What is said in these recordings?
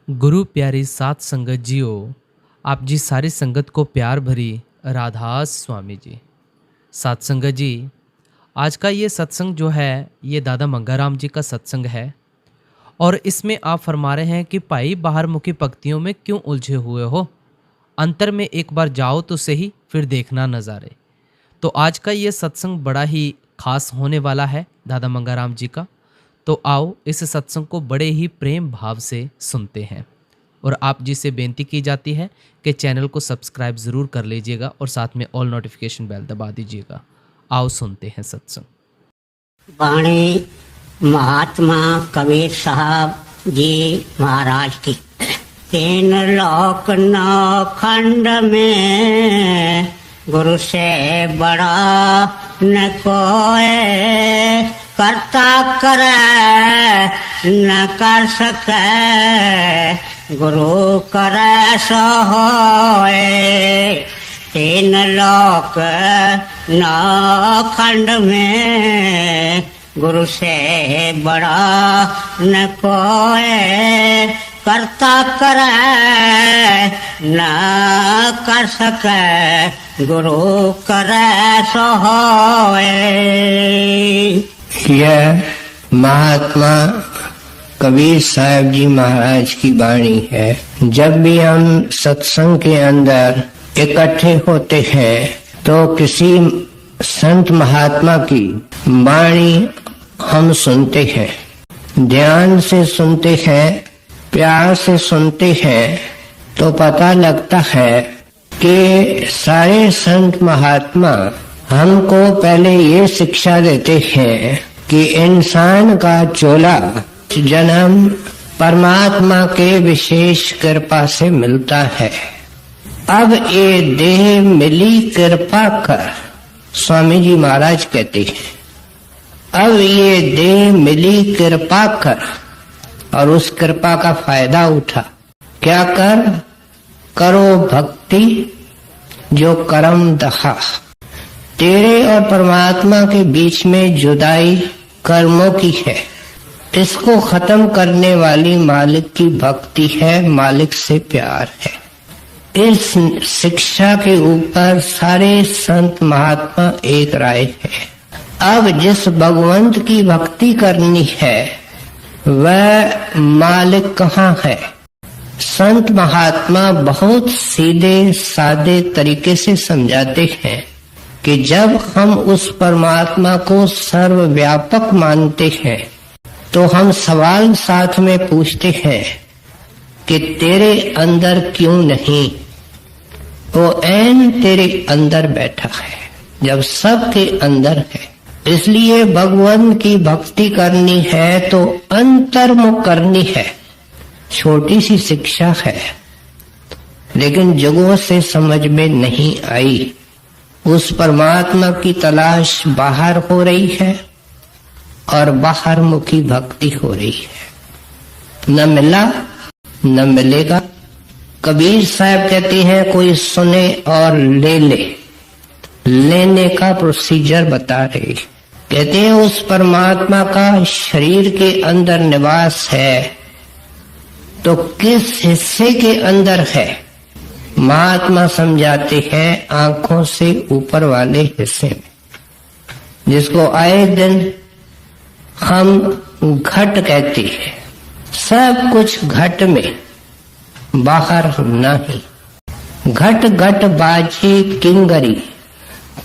गुरु प्यारी सात संगत जियो, आप जी सारी संगत को प्यार भरी राधास स्वामी जी। सात संगत जी, आज का ये सत्संग जो है ये दादा मंगाराम जी का सत्संग है और इसमें आप फरमा रहे हैं कि भाई बाहर मुखी पंक्तियों में क्यों उलझे हुए हो, अंतर में एक बार जाओ तो सही, फिर देखना नज़ारे। तो आज का ये सत्संग बड़ा ही खास होने वाला है दादा मंगाराम जी का। तो आओ इस सत्संग को बड़े ही प्रेम भाव से सुनते हैं और आप जी से बेनती की जाती है कि चैनल को सब्सक्राइब ज़रूर कर लीजिएगा और साथ में ऑल नोटिफिकेशन बेल दबा दीजिएगा। आओ सुनते हैं सत्संग। वाणी महात्मा कबीर साहब जी महाराज की। तीन लोक नौ खंड में गुरु से बड़ा न कोई, करता करे न कर सके गुरु करे सो होए। तीन लोक नौ खंड में गुरु से बड़ा न कोई, करता करे न कर सके गुरु करे सो होए। यह महात्मा कबीर साहब जी महाराज की वाणी है। जब भी हम सत्संग के अंदर इकट्ठे होते हैं तो किसी संत महात्मा की वाणी हम सुनते हैं, ध्यान से सुनते हैं, प्यार से सुनते हैं, तो पता लगता है कि सारे संत महात्मा हमको पहले ये शिक्षा देते हैं कि इंसान का चोला जन्म परमात्मा के विशेष कृपा से मिलता है। अब ये देह मिली कृपा कर, स्वामी जी महाराज कहते हैं, अब ये देह मिली कृपा कर और उस कृपा का फायदा उठा। क्या कर? करो भक्ति जो करम दहा। तेरे और परमात्मा के बीच में जुदाई कर्मों की है, इसको खत्म करने वाली मालिक की भक्ति है, मालिक से प्यार है। इस शिक्षा के ऊपर सारे संत महात्मा एक राय है। अब जिस भगवंत की भक्ति करनी है वह मालिक कहाँ है? संत महात्मा बहुत सीधे सादे तरीके से समझाते हैं कि जब हम उस परमात्मा को सर्वव्यापक मानते हैं तो हम सवाल साथ में पूछते हैं कि तेरे अंदर क्यों नहीं? वो ऐन तेरे अंदर बैठा है जब सबके अंदर है। इसलिए भगवान की भक्ति करनी है तो अंतर्मुख करनी है। छोटी सी शिक्षा है लेकिन जगहों से समझ में नहीं आई। उस परमात्मा की तलाश बाहर हो रही है और बाहर मुखी भक्ति हो रही है। न मिला न मिलेगा। कबीर साहब कहते हैं कोई सुने और ले ले, लेने का प्रोसीजर बता रहे। कहते हैं उस परमात्मा का शरीर के अंदर निवास है तो किस हिस्से के अंदर है? महात्मा समझाते हैं आंखों से ऊपर वाले हिस्से में, जिसको आए दिन हम घट कहते हैं। सब कुछ घट में, बाहर नहीं। घट घट बाजी किंगरी।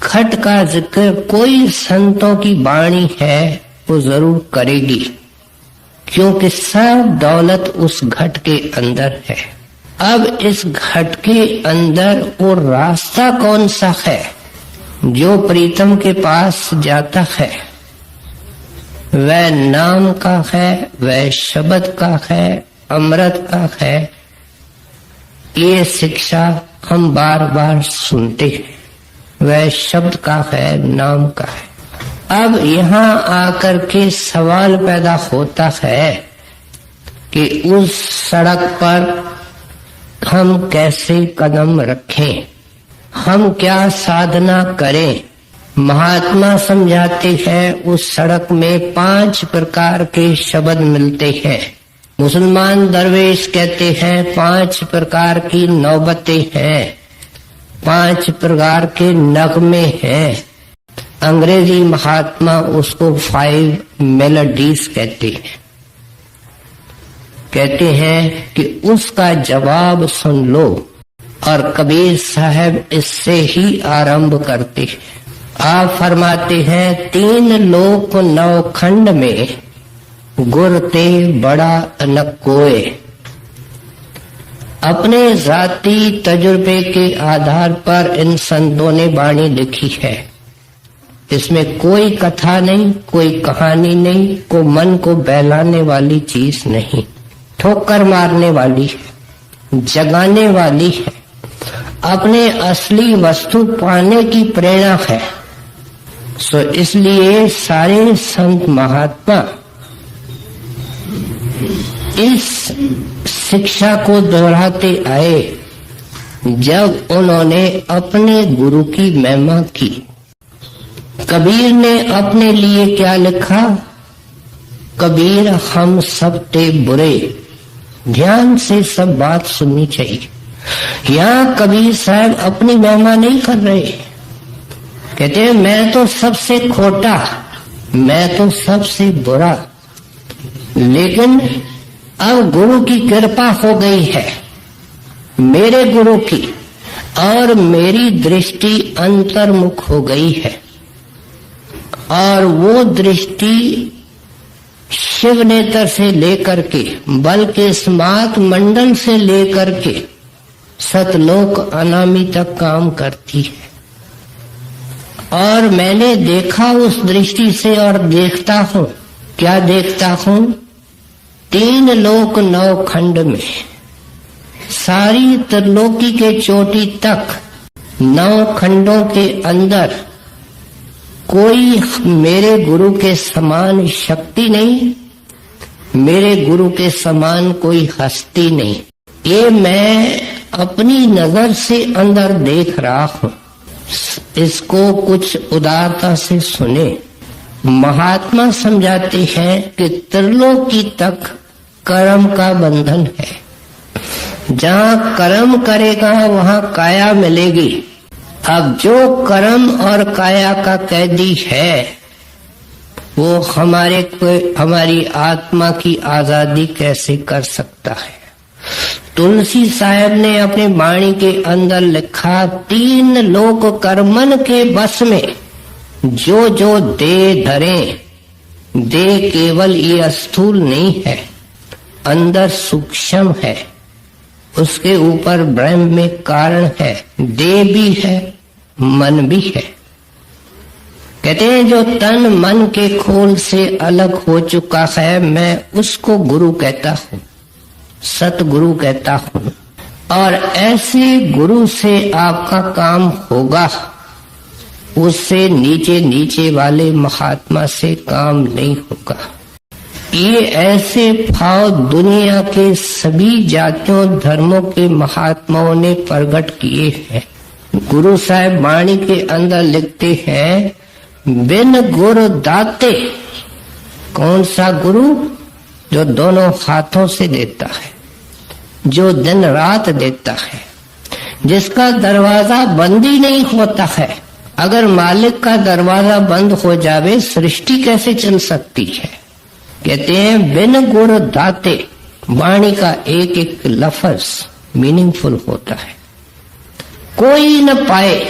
घट का जिक्र कोई संतों की वाणी है वो जरूर करेगी, क्योंकि सब दौलत उस घट के अंदर है। अब इस घट के अंदर वो रास्ता कौन सा है जो प्रीतम के पास जाता है? वह नाम का है, वह शब्द का है, अमृत का है। ये शिक्षा हम बार बार सुनते हैं। वह शब्द का है, नाम का है। अब यहाँ आकर के सवाल पैदा होता है कि उस सड़क पर हम कैसे कदम रखें, हम क्या साधना करें। महात्मा समझाते हैं उस सड़क में 5 प्रकार के शब्द मिलते हैं। मुसलमान दरवेश कहते हैं 5 प्रकार की नौबतें हैं, 5 प्रकार के नगमे हैं। अंग्रेजी महात्मा उसको 5 मेलोडीज कहते हैं। कहते हैं कि उसका जवाब सुन लो, और कबीर साहब इससे ही आरंभ करते हैं। आप फरमाते हैं 3 लोक 9 खंड में गुर ते बड़ा न कोय। अपने जाती तजुर्बे के आधार पर इन संतों ने वाणी लिखी है। इसमें कोई कथा नहीं, कोई कहानी नहीं, कोई मन को बहलाने वाली चीज नहीं, ठोकर मारने वाली है, जगाने वाली है, अपने असली वस्तु पाने की प्रेरणा है। सो इसलिए सारे संत महात्मा इस शिक्षा को दोहराते आए जब उन्होंने अपने गुरु की महिमा की। कबीर ने अपने लिए क्या लिखा? कबीर हम सब ते बुरे। ध्यान से सब बात सुननी चाहिए। यहाँ कबीर साहब अपनी महिमा नहीं कर रहे। कहते हैं मैं तो सबसे खोटा, मैं तो सबसे बुरा, लेकिन अब गुरु की कृपा हो गई है, मेरे गुरु की, और मेरी दृष्टि अंतर्मुख हो गई है। और वो दृष्टि शिव नेत्र से लेकर के, बल्कि स्मार्त मंडल से लेकर के सतलोक अनामी तक काम करती है। और मैंने देखा उस दृष्टि से, और देखता हूं। क्या देखता हूं? 3 लोक 9 खंड में सारी त्रिलोकी के चोटी तक 9 खंडों के अंदर कोई मेरे गुरु के समान शक्ति नहीं, मेरे गुरु के समान कोई हस्ती नहीं। ये मैं अपनी नजर से अंदर देख रहा हूं। इसको कुछ उदारता से सुने। महात्मा समझाते हैं कि त्रिलोकी तक कर्म का बंधन है। जहां कर्म करेगा वहां काया मिलेगी। अब जो कर्म और काया का कैदी है वो हमारी आत्मा की आजादी कैसे कर सकता है? तुलसी साहब ने अपने वाणी के अंदर लिखा 3 लोक कर्मन के बस में जो जो दे धरे, दे केवल ये स्थूल नहीं है, अंदर सूक्ष्म है, उसके ऊपर ब्रह्म में कारण है, देह भी है, मन भी है। कहते हैं जो तन मन के खोल से अलग हो चुका है, मैं उसको गुरु कहता हूँ, सतगुरु कहता हूँ। और ऐसे गुरु से आपका काम होगा, उससे नीचे नीचे वाले महात्मा से काम नहीं होगा। ये ऐसे भाव दुनिया के सभी जातियों धर्मों के महात्माओं ने प्रकट किए हैं। गुरु साहब वाणी के अंदर लिखते हैं बिन गुरु दाते। कौन सा गुरु? जो दोनों हाथों से देता है, जो दिन रात देता है, जिसका दरवाजा बंद ही नहीं होता है। अगर मालिक का दरवाजा बंद हो जावे सृष्टि कैसे चल सकती है? कहते हैं बिन गुरु दाते। वाणी का एक एक लफ्ज मीनिंगफुल होता है। कोई न पाए,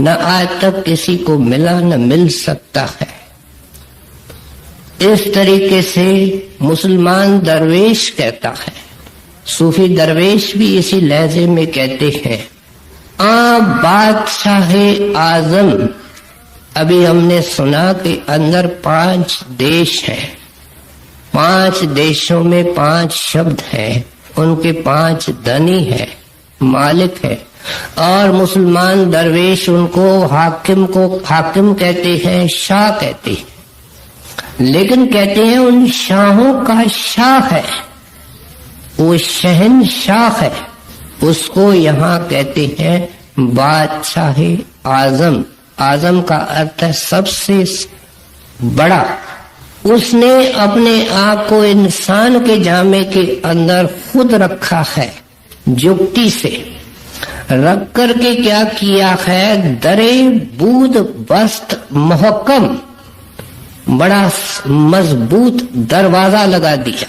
न आज तक किसी को मिला, न मिल सकता है। इस तरीके से मुसलमान दरवेश कहता है, सूफी दरवेश भी इसी लहजे में कहते हैं बादशाहे आजम। अभी हमने सुना कि अंदर 5 देश हैं, 5 देशों में 5 शब्द हैं, उनके 5 धनी है, मालिक है। और मुसलमान दरवेश उनको हाकिम कहते हैं, शाह कहते हैं। लेकिन कहते हैं उन शाहों का शाह है, वो शहनशाह है, उसको यहाँ कहते हैं बादशाहे आजम। आजम का अर्थ है सबसे बड़ा, उसने अपने आप को इंसान के जामे के अंदर खुद रखा है, युक्ति से रख करके क्या किया है, दरे बूद बस्त मोहकम बड़ा मजबूत दरवाजा लगा दिया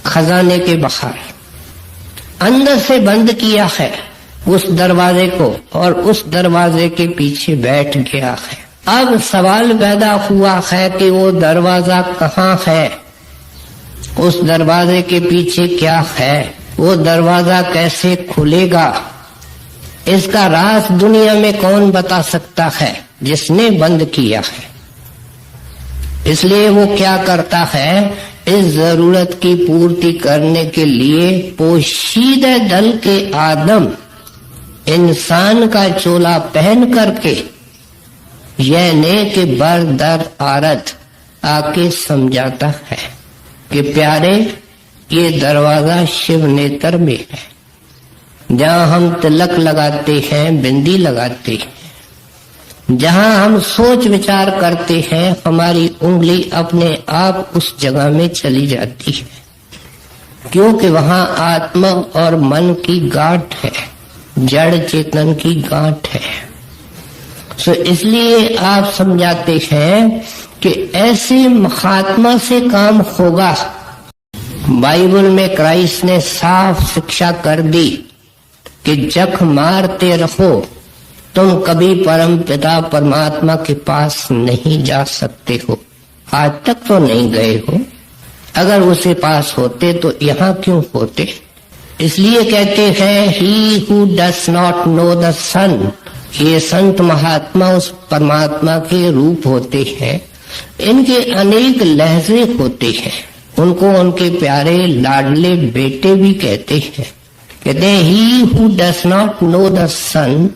खजाने के बाहर, अंदर से बंद किया है उस दरवाजे को और उस दरवाजे के पीछे बैठ गया है। अब सवाल पैदा हुआ है कि वो दरवाजा कहाँ है, उस दरवाजे के पीछे क्या है, वो दरवाजा कैसे खुलेगा, इसका राज दुनिया में कौन बता सकता है, जिसने बंद किया है। इसलिए वो क्या करता है, इस जरूरत की पूर्ति करने के लिए पोशीदा दल के आदम इंसान का चोला पहन करके यह ने के बर दर आरत आके समझाता है कि प्यारे, ये दरवाजा शिव नेत्र में है, जहाँ हम तिलक लगाते हैं, बिंदी लगाते हैं, जहाँ हम सोच विचार करते हैं, हमारी उंगली अपने आप उस जगह में चली जाती है, क्योंकि वहाँ आत्मा और मन की गांठ है, जड़ चेतन की गांठ है। सो इसलिए आप समझाते हैं कि ऐसे महात्मा से काम होगा। बाइबल में क्राइस्ट ने साफ शिक्षा कर दी कि जख मारते रहो, तुम कभी परम पिता परमात्मा के पास नहीं जा सकते हो। आज तक तो नहीं गए हो, अगर उसे पास होते तो यहाँ क्यों होते। इसलिए कहते हैं he who does not know the son, ये संत महात्मा उस परमात्मा के रूप होते हैं, इनके अनेक लहजे होते हैं, उनको उनके प्यारे लाडले बेटे भी कहते हैं। कहते हैं he who does not know the son,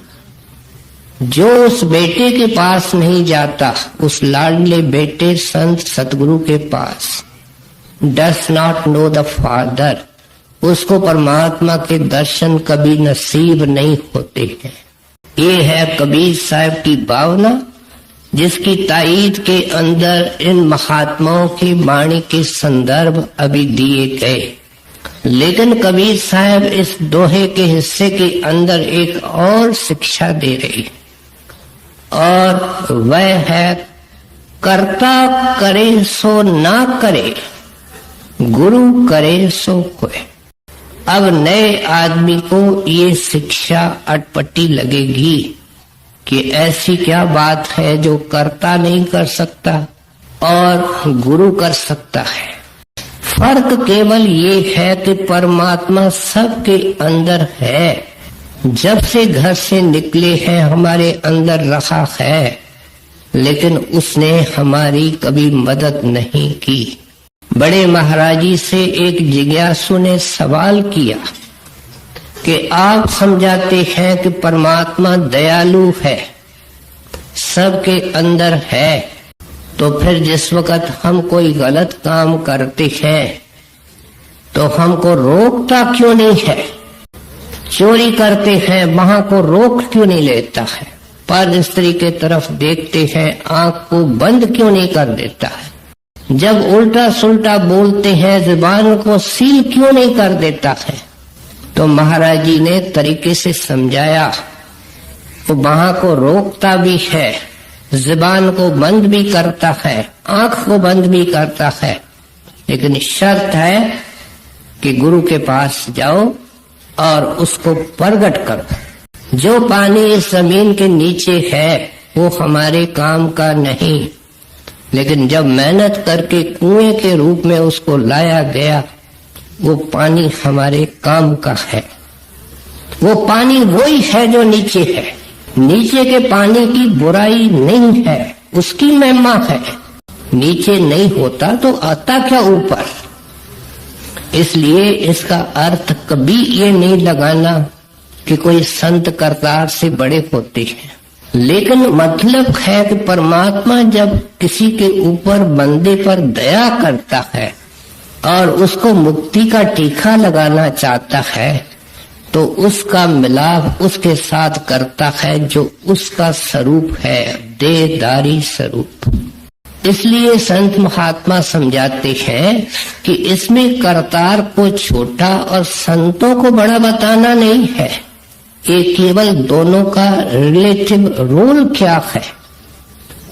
जो उस बेटे के पास नहीं जाता, उस लाडले बेटे संत सतगुरु के पास, does not know the father, उसको परमात्मा के दर्शन कभी नसीब नहीं होते हैं। ये है कबीर साहब की भावना, जिसकी ताईद के अंदर इन महात्माओं की वाणी के संदर्भ अभी दिए गए। लेकिन कबीर साहब इस दोहे के हिस्से के अंदर एक और शिक्षा दे रही, और वह है कर्ता करे सो ना करे, गुरु करे सो होए। अब नए आदमी को ये शिक्षा अटपटी लगेगी कि ऐसी क्या बात है जो कर्ता नहीं कर सकता और गुरु कर सकता है। फर्क केवल ये है कि परमात्मा सबके अंदर है, जब से घर से निकले हैं हमारे अंदर रहा है, लेकिन उसने हमारी कभी मदद नहीं की। बड़े महाराजी से एक जिज्ञासु ने सवाल किया कि आप समझाते हैं कि परमात्मा दयालु है, सबके अंदर है, तो फिर जिस वक्त हम कोई गलत काम करते हैं तो हमको रोकता क्यों नहीं है? चोरी करते हैं, वहां को रोक क्यों नहीं लेता है? पर स्त्री के तरफ देखते हैं, आंख को बंद क्यों नहीं कर देता है? जब उल्टा सुल्टा बोलते हैं, जुबान को सील क्यों नहीं कर देता है? तो महाराज जी ने तरीके से समझाया, वो वहां को रोकता भी है, जुबान को बंद भी करता है, आंख को बंद भी करता है, लेकिन शर्त है कि गुरु के पास जाओ और उसको प्रगट करो। जो पानी इस जमीन के नीचे है वो हमारे काम का नहीं, लेकिन जब मेहनत करके कुएं के रूप में उसको लाया गया, वो पानी हमारे काम का है। वो पानी वही है जो नीचे है, नीचे के पानी की बुराई नहीं है, उसकी महिमा है। नीचे नहीं होता तो आता क्या ऊपर? इसलिए इसका अर्थ कभी ये नहीं लगाना कि कोई संत करतार से बड़े होते हैं, लेकिन मतलब है कि परमात्मा जब किसी के ऊपर बंदे पर दया करता है और उसको मुक्ति का टीका लगाना चाहता है, तो उसका मिलाप उसके साथ करता है जो उसका स्वरूप है, देहधारी स्वरूप। इसलिए संत महात्मा समझाते हैं कि इसमें करतार को छोटा और संतों को बड़ा बताना नहीं है, ये केवल दोनों का रिलेटिव रोल क्या है,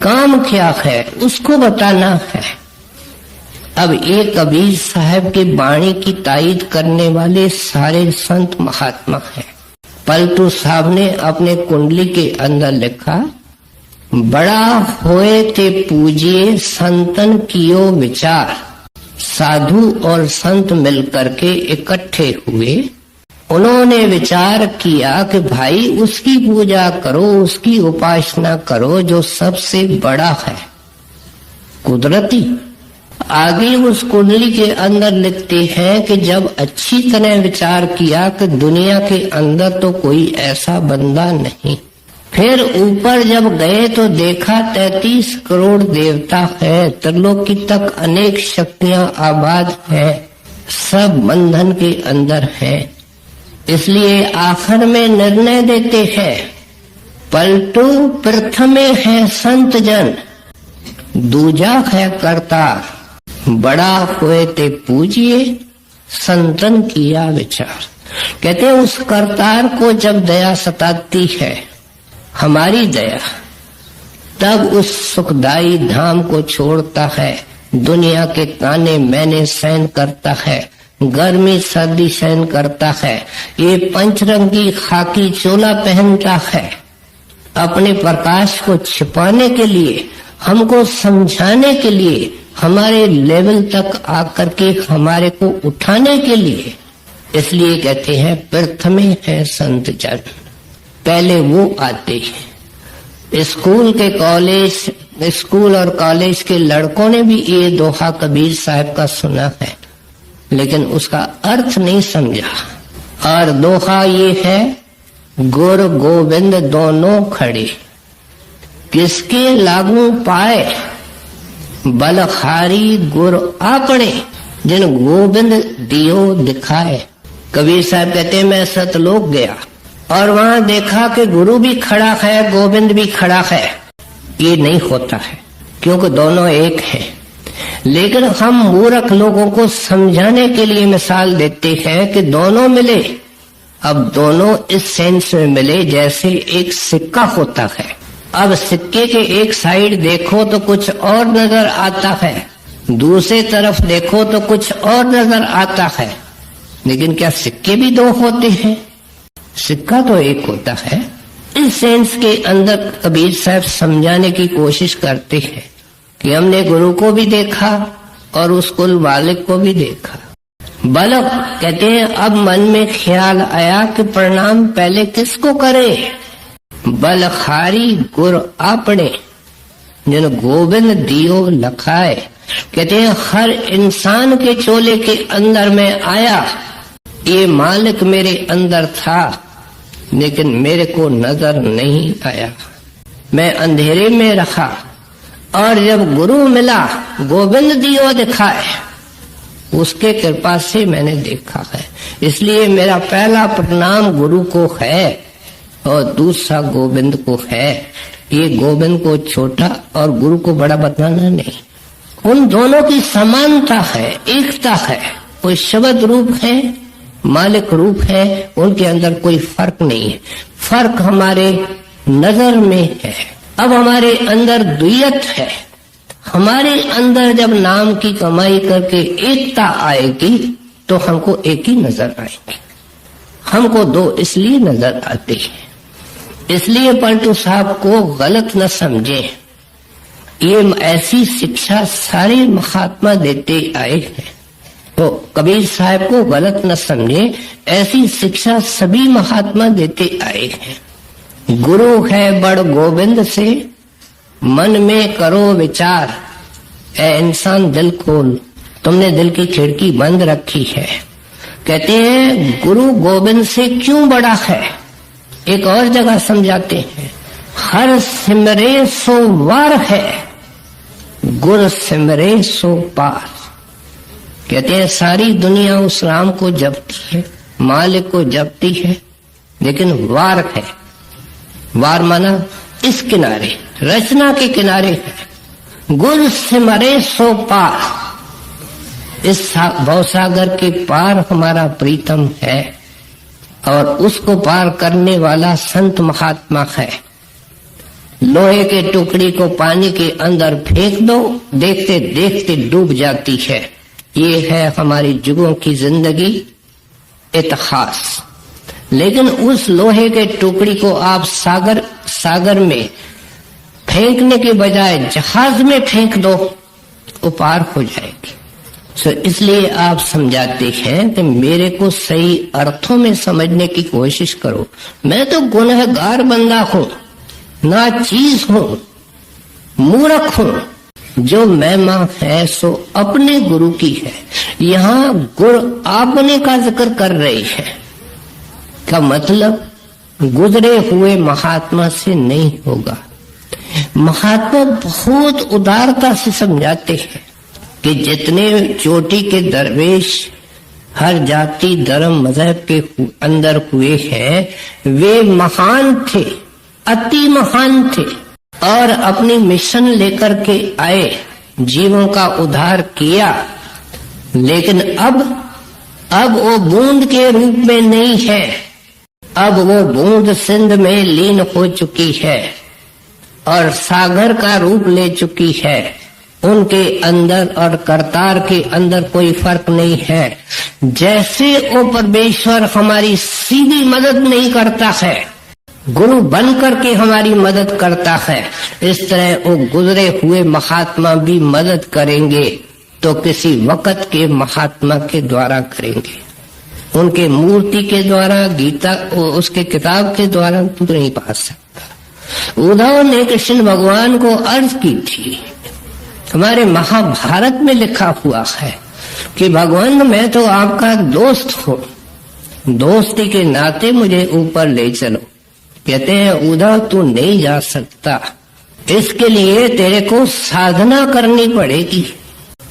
काम क्या है, उसको बताना है। अब ये कबीर साहब की वाणी की तायीद करने वाले सारे संत महात्मा हैं। पलटू साहब ने अपने कुंडली के अंदर लिखा, बड़ा होए ते पूजिए संतन कियो विचार। साधु और संत मिलकर के इकट्ठे हुए, उन्होंने विचार किया कि भाई उसकी पूजा करो, उसकी उपासना करो जो सबसे बड़ा है, कुदरती। आगे उस कुंडली के अंदर लिखते हैं कि जब अच्छी तरह विचार किया कि दुनिया के अंदर तो कोई ऐसा बंदा नहीं, फिर ऊपर जब गए तो देखा 33 करोड़ देवता है, त्रिलोकी तक अनेक शक्तियां आबाद हैं, सब बंधन के अंदर हैं। इसलिए आखिर में निर्णय देते हैं, पलटू प्रथमे है संत जन, दूजा है करतार। बड़ा हुए ते पूजिए संतन किया विचार। कहते हैं उस करतार को जब दया सताती है, हमारी दया, तब उस सुखदाई धाम को छोड़ता है, दुनिया के ताने मैंने सहन करता है, गर्मी सर्दी सहन करता है, ये पंचरंगी खाकी चोला पहनता है, अपने प्रकाश को छिपाने के लिए, हमको समझाने के लिए, हमारे लेवल तक आकर के हमारे को उठाने के लिए। इसलिए कहते हैं प्रथमे है संत जन, पहले वो आते हैं। स्कूल और कॉलेज के लड़कों ने भी ये दोहा कबीर साहब का सुना है, लेकिन उसका अर्थ नहीं समझा। और दोहा ये है, गुर गोविंद दोनों खड़े, किसके लागू पाए, बलहारी गुर आपने, जिन गोविंद दियो दिखाए। कबीर साहब कहते हैं मैं सतलोक गया और वहां देखा कि गुरु भी खड़ा है, गोविंद भी खड़ा है। ये नहीं होता है, क्योंकि दोनों एक हैं। लेकिन हम मूर्ख लोगों को समझाने के लिए मिसाल देते हैं कि दोनों मिले। अब दोनों इस सेंस में मिले जैसे एक सिक्का होता है। अब सिक्के के एक साइड देखो तो कुछ और नजर आता है, दूसरे तरफ देखो तो कुछ और नजर आता है। लेकिन क्या सिक्के भी दो होते हैं? सिक्का तो एक होता है। इस सेंस के अंदर कबीर साहब समझाने की कोशिश करते हैं कि हमने गुरु को भी देखा और उस कुल मालिक को भी देखा। बालक कहते हैं अब मन में ख्याल आया कि प्रणाम पहले किसको करे। बलखारी गुर आपने, जिन गोविंद दियो लखाए। कहते हैं हर इंसान के चोले के अंदर में आया, ये मालिक मेरे अंदर था, लेकिन मेरे को नजर नहीं आया। मैं अंधेरे में रखा और जब गुरु मिला, गोविंद दियो दिखाए, उसके कृपा से मैंने देखा है। इसलिए मेरा पहला प्रणाम गुरु को है और दूसरा गोविंद को है। ये गोविंद को छोटा और गुरु को बड़ा बताना नहीं। उन दोनों की समानता है, एकता है। कोई शब्द रूप है, मालिक रूप है, उनके अंदर कोई फर्क नहीं है। फर्क हमारे नजर में है। अब हमारे अंदर द्वैत है। हमारे अंदर जब नाम की कमाई करके एकता आएगी तो हमको एक ही नजर आएंगे। हमको दो इसलिए नजर आते हैं। इसलिए पलटू साहब को गलत न समझे। ये ऐसी शिक्षा सारे महात्मा देते आए हैं, तो कबीर साहब को गलत न समझे। ऐसी शिक्षा सभी महात्मा देते आए हैं। गुरु है बड़ गोविंद से, मन में करो विचार। ए इंसान दिल खोल, तुमने दिल की खिड़की बंद रखी है। कहते हैं गुरु गोविंद से क्यों बड़ा है। एक और जगह समझाते हैं, हर सिमरे सो वार है, गुर सिमरे सो पार। कहते हैं सारी दुनिया उस राम को जपती है, मालिक को जपती है, लेकिन वार है। वार माना इस किनारे, रचना के किनारे है, गुर सिमरे सो पार। इस भवसागर के पार हमारा प्रीतम है और उसको पार करने वाला संत महात्मा है। लोहे के टुकड़ी को पानी के अंदर फेंक दो, देखते देखते डूब जाती है। ये है हमारी जुगों की जिंदगी, इतिहास। लेकिन उस लोहे के टुकड़ी को आप सागर में फेंकने के बजाय जहाज में फेंक दो, वो पार हो जाएगी। तो इसलिए आप समझाते हैं कि मेरे को सही अर्थों में समझने की कोशिश करो। मैं तो गुनहगार बंदा हूं, ना चीज हूं, मूर्ख हूं। जो महिमा है सो अपने गुरु की है। यहाँ गुरु आपने का जिक्र कर रहे हैं का मतलब गुजरे हुए महात्मा से नहीं होगा। महात्मा बहुत उदारता से समझाते हैं कि जितने चोटी के दरवेश हर जाति धर्म मजहब के अंदर हुए हैं वे महान थे, अति महान थे और अपनी मिशन लेकर के आए, जीवों का उद्धार किया। लेकिन अब वो बूंद के रूप में नहीं है, अब वो बूंद सिंध में लीन हो चुकी है और सागर का रूप ले चुकी है। उनके अंदर और करतार के अंदर कोई फर्क नहीं है। जैसे वो परमेश्वर हमारी सीधी मदद नहीं करता है, गुरु बन करके हमारी मदद करता है, इस तरह वो गुजरे हुए महात्मा भी मदद करेंगे तो किसी वक्त के महात्मा के द्वारा करेंगे। उनके मूर्ति के द्वारा, गीता उसके किताब के द्वारा तो नहीं पा सकता। उद्धव ने कृष्ण भगवान को अर्ज की थी, हमारे महाभारत में लिखा हुआ है कि भगवान मैं तो आपका दोस्त हूँ, दोस्ती के नाते मुझे ऊपर ले चलो। कहते हैं उद्धव तू नहीं जा सकता, इसके लिए तेरे को साधना करनी पड़ेगी।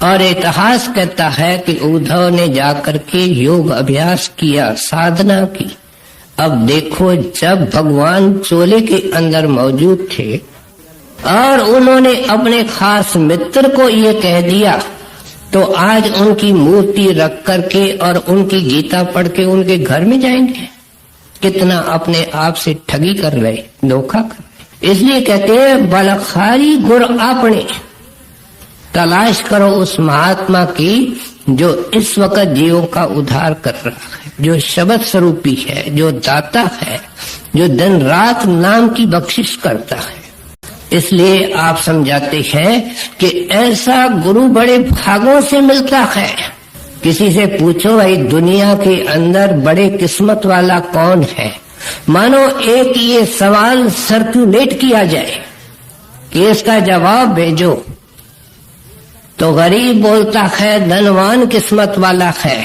और इतिहास कहता है कि उद्धव ने जाकर के योग अभ्यास किया, साधना की। अब देखो जब भगवान चोले के अंदर मौजूद थे और उन्होंने अपने खास मित्र को ये कह दिया तो आज उनकी मूर्ति रख करके और उनकी गीता पढ़ के उनके घर में जाएंगे। कितना अपने आप से ठगी कर रहे, धोखा कर रहे। इसलिए कहते हैं बलखारी गुर आपने, तलाश करो उस महात्मा की जो इस वक्त जीवों का उद्धार कर रहा है, जो शब्द स्वरूपी है, जो दाता है, जो दिन रात नाम की बख्शिश करता है। इसलिए आप समझाते हैं कि ऐसा गुरु बड़े भागों से मिलता है। किसी से पूछो भाई दुनिया के अंदर बड़े किस्मत वाला कौन है, मानो एक ये सवाल सर्कुलेट किया जाए कि इसका जवाब भेजो तो गरीब बोलता है धनवान किस्मत वाला है,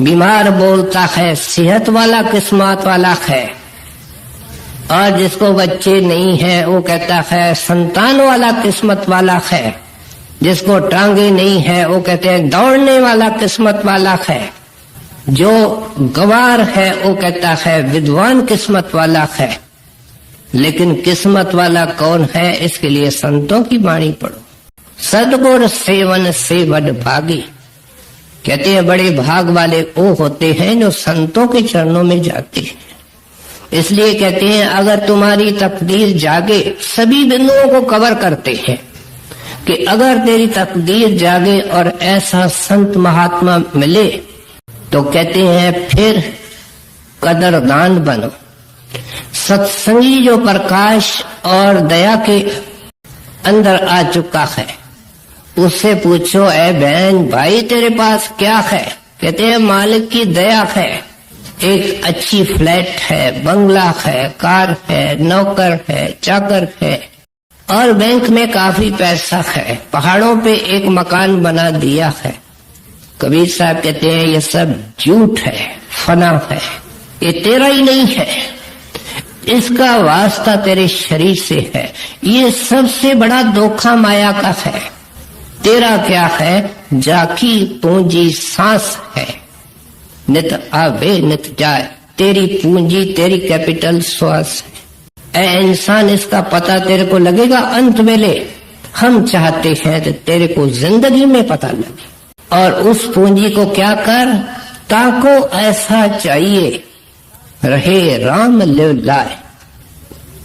बीमार बोलता है सेहत वाला किस्मत वाला है, और जिसको बच्चे नहीं है वो कहता है संतान वाला किस्मत वाला है, जिसको टांगे नहीं है वो कहते हैं दौड़ने वाला किस्मत वाला है, जो गवार है वो कहता है विद्वान किस्मत वाला है। लेकिन किस्मत वाला कौन है, इसके लिए संतों की वाणी पढ़ो। सदगुर सेवन से बड़ भागी, कहते हैं बड़े भाग वाले वो होते हैं जो संतों के चरणों में जाते हैं। इसलिए कहते हैं अगर तुम्हारी तकदीर जागे, सभी बिंदुओं को कवर करते हैं कि अगर तेरी तकदीर जागे और ऐसा संत महात्मा मिले तो कहते हैं फिर कदरदान बनो। सत्संगी जो प्रकाश और दया के अंदर आ चुका है उससे पूछो ए बहन भाई तेरे पास क्या है, कहते हैं मालिक की दया है, एक अच्छी फ्लैट है, बंगला है, कार है, नौकर है, चाकर है और बैंक में काफी पैसा है, पहाड़ों पे एक मकान बना दिया है। कबीर साहब कहते हैं ये सब झूठ है, फना है, ये तेरा ही नहीं है, इसका वास्ता तेरे शरीर से है, ये सबसे बड़ा धोखा माया का है। तेरा क्या है, जाकी पूंजी सांस है, नित आवे नित जाए, तेरी पूंजी तेरी कैपिटल श्वास है। ए इंसान इसका पता तेरे को लगेगा अंत में ले, हम चाहते हैं कि तेरे को जिंदगी में पता लगे। और उस पूंजी को क्या कर, ताको ऐसा चाहिए रहे राम लिव लाए।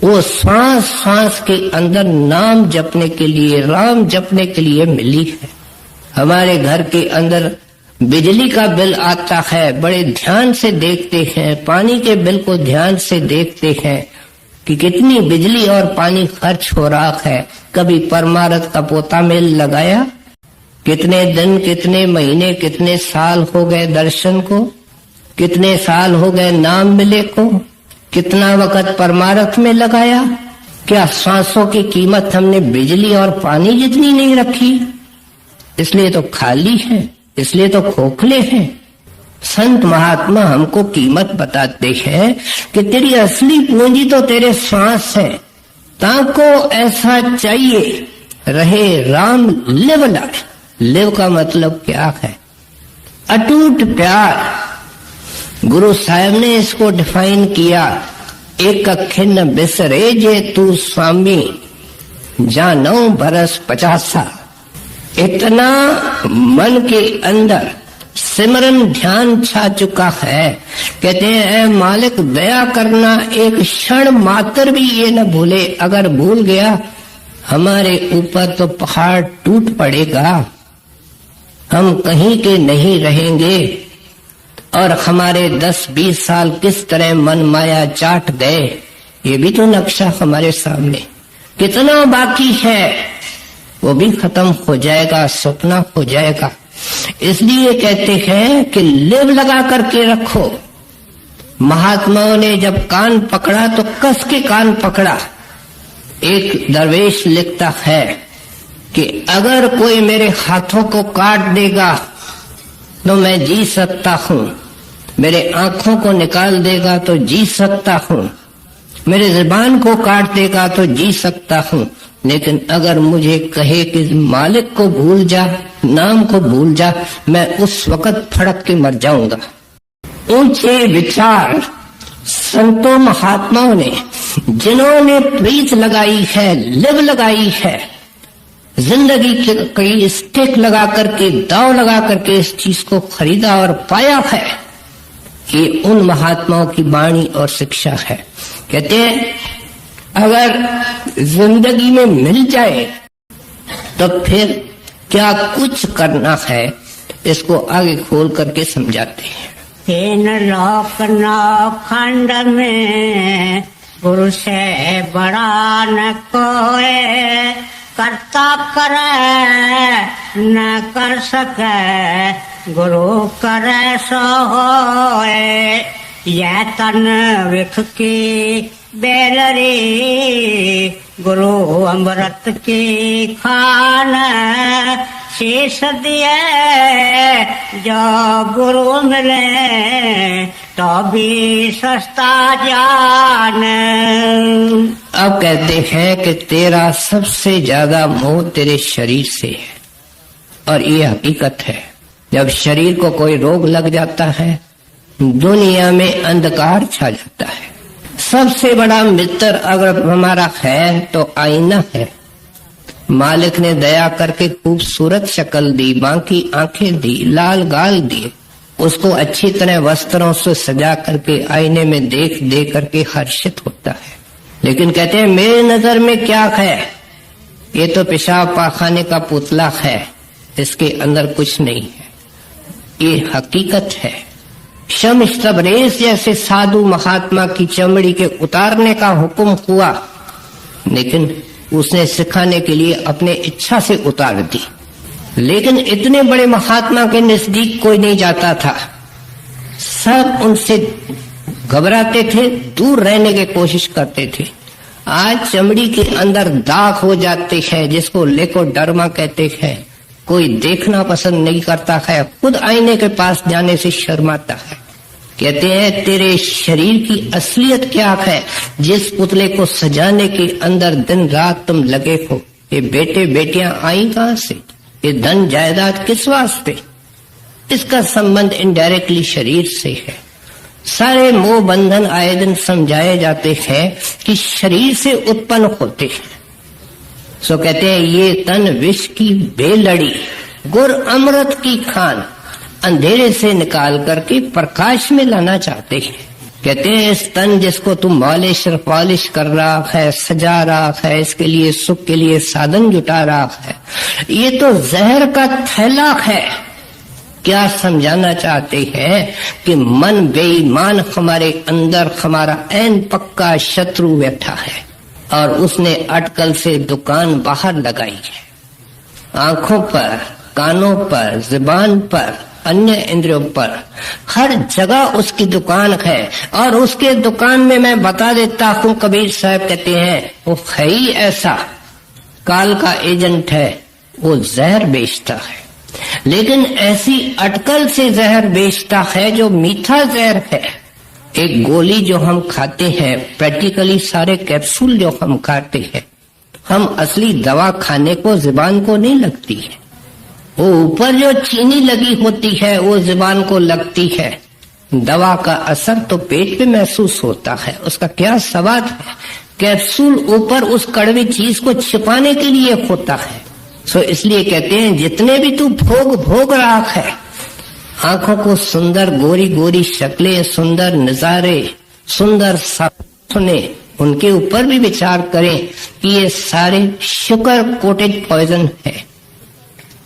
वो सांस सांस के अंदर नाम जपने के लिए, राम जपने के लिए मिली है। हमारे घर के अंदर बिजली का बिल आता है, बड़े ध्यान से देखते हैं। पानी के बिल को ध्यान से देखते हैं कि कितनी बिजली और पानी खर्च हो रहा है। कभी परमारथ का पोता मेल लगाया? कितने दिन, कितने महीने, कितने साल हो गए दर्शन को, कितने साल हो गए नाम मिले को, कितना वक्त परमारथ में लगाया? क्या सांसों की कीमत हमने बिजली और पानी जितनी नहीं रखी? इसलिए तो खाली है, इसलिए तो खोखले हैं। संत महात्मा हमको कीमत बताते हैं कि तेरी असली पूंजी तो तेरे सांस है। ताको ऐसा चाहिए रहे राम लिव लाए। लिव का मतलब क्या है? अटूट प्यार। गुरु साहब ने इसको डिफाइन किया, एक खिन्न बिसरे जे तू स्वामी, जानो बरस 50। इतना मन के अंदर सिमरन ध्यान छा चुका है। कहते हैं मालिक दया करना, एक क्षण मात्र भी ये न भूले। अगर भूल गया हमारे ऊपर तो पहाड़ टूट पड़ेगा, हम कहीं के नहीं रहेंगे। और हमारे 10-20 साल किस तरह मन माया चाट गए, ये भी तो नक्शा हमारे सामने। कितना बाकी है वो भी खत्म हो जाएगा, सपना हो जाएगा। इसलिए कहते हैं कि लिव लगा करके रखो। महात्माओं ने जब कान पकड़ा तो कस के कान पकड़ा। एक दरवेश लिखता है कि अगर कोई मेरे हाथों को काट देगा तो मैं जी सकता हूँ, मेरे आंखों को निकाल देगा तो जी सकता हूँ, मेरे जुबान को काट देगा तो जी सकता हूँ, लेकिन अगर मुझे कहे कि मालिक को भूल जा, नाम को भूल जा, मैं उस वक्त फड़क के मर जाऊंगा। ऊंचे विचार संतों महात्माओं ने, जिन्होंने प्रीत लगाई है, लिव लगाई है, जिंदगी की स्टेक लगा करके, दाव लगा करके इस चीज को खरीदा और पाया है, ये उन महात्माओं की वाणी और शिक्षा है। कहते हैं अगर जिंदगी में मिल जाए तो फिर क्या कुछ करना है, इसको आगे खोल करके समझाते हैं। तीन लोक नौ खंड में गुरु से बड़ा न कोई, करता करे न कर सके, गुरु करे सो होए। यह तन विख की बेलरी, गुरु अमृत की खान, शीश दिए जो गुरु मिले तो भी सस्ता जान। अब कहते हैं कि तेरा सबसे ज्यादा मोह तेरे शरीर से है, और ये हकीकत है। जब शरीर को कोई रोग लग जाता है, दुनिया में अंधकार छा जाता है। सबसे बड़ा मित्र अगर हमारा है तो आईना है। मालिक ने दया करके खूबसूरत शक्ल दी, बाकी आंखें दी, लाल गाल दिए, उसको अच्छी तरह वस्त्रों से सजा करके आईने में देख दे करके हर्षित होता है। लेकिन कहते हैं मेरी नजर में क्या है, ये तो पेशाब पाखाने का पुतला है, इसके अंदर कुछ नहीं है। ये हकीकत है। शम तबरेज जैसे साधु महात्मा की चमड़ी के उतारने का हुक्म हुआ, लेकिन उसने सिखाने के लिए अपने इच्छा से उतार दी। लेकिन इतने बड़े महात्मा के नजदीक कोई नहीं जाता था, सब उनसे घबराते थे, दूर रहने की कोशिश करते थे। आज चमड़ी के अंदर दाग हो जाते हैं, जिसको लेको डरमा कहते हैं, कोई देखना पसंद नहीं करता है, खुद आईने के पास जाने से शर्माता है। कहते हैं तेरे शरीर की असलियत क्या है, जिस पुतले को सजाने के अंदर दिन रात तुम लगे हो। ये बेटे बेटियां आई कहां से, ये धन जायदाद किस वास्ते? इसका संबंध इनडायरेक्टली शरीर से है। सारे मोह बंधन आए दिन समझाए जाते हैं कि शरीर से उत्पन्न होते हैं। सो कहते हैं ये तन विष की बेलड़ी, गुर अमृत की खान, अंधेरे से निकाल करके प्रकाश में लाना चाहते हैं। कहते हैं इस तन जिसको तुम पॉलिश कर रहा है, सजा रहा है, इसके लिए सुख के लिए साधन जुटा रहा है, ये तो जहर का थैला है। क्या समझाना चाहते हैं कि मन बेईमान हमारे अंदर हमारा ऐन पक्का शत्रु बैठा है और उसने अटकल से दुकान बाहर लगाई है। आंखों पर, कानों पर, जुबान पर, अन्य इंद्रियों पर, हर जगह उसकी दुकान है। और उसके दुकान में मैं बता देता हूँ, कबीर साहब कहते हैं वो है ही ऐसा, काल का एजेंट है, वो जहर बेचता है। लेकिन ऐसी अटकल से जहर बेचता है जो मीठा जहर है। एक गोली जो हम खाते हैं, प्रैक्टिकली सारे कैप्सूल जो हम खाते हैं, हम असली दवा खाने को जुबान को नहीं लगती है। वो ऊपर जो चीनी लगी होती है वो जुबान को लगती है। दवा का असर तो पेट पे महसूस होता है, उसका क्या स्वाद है। कैप्सूल ऊपर उस कड़वी चीज को छिपाने के लिए होता है। सो इसलिए कहते हैं जितने भी तू भोग रहा है, आंखों को सुंदर गोरी गोरी शक्लें, सुंदर नजारे, सुंदर सपने, उनके ऊपर भी विचार करें कि ये सारे शुगर कोटेड पॉइजन है,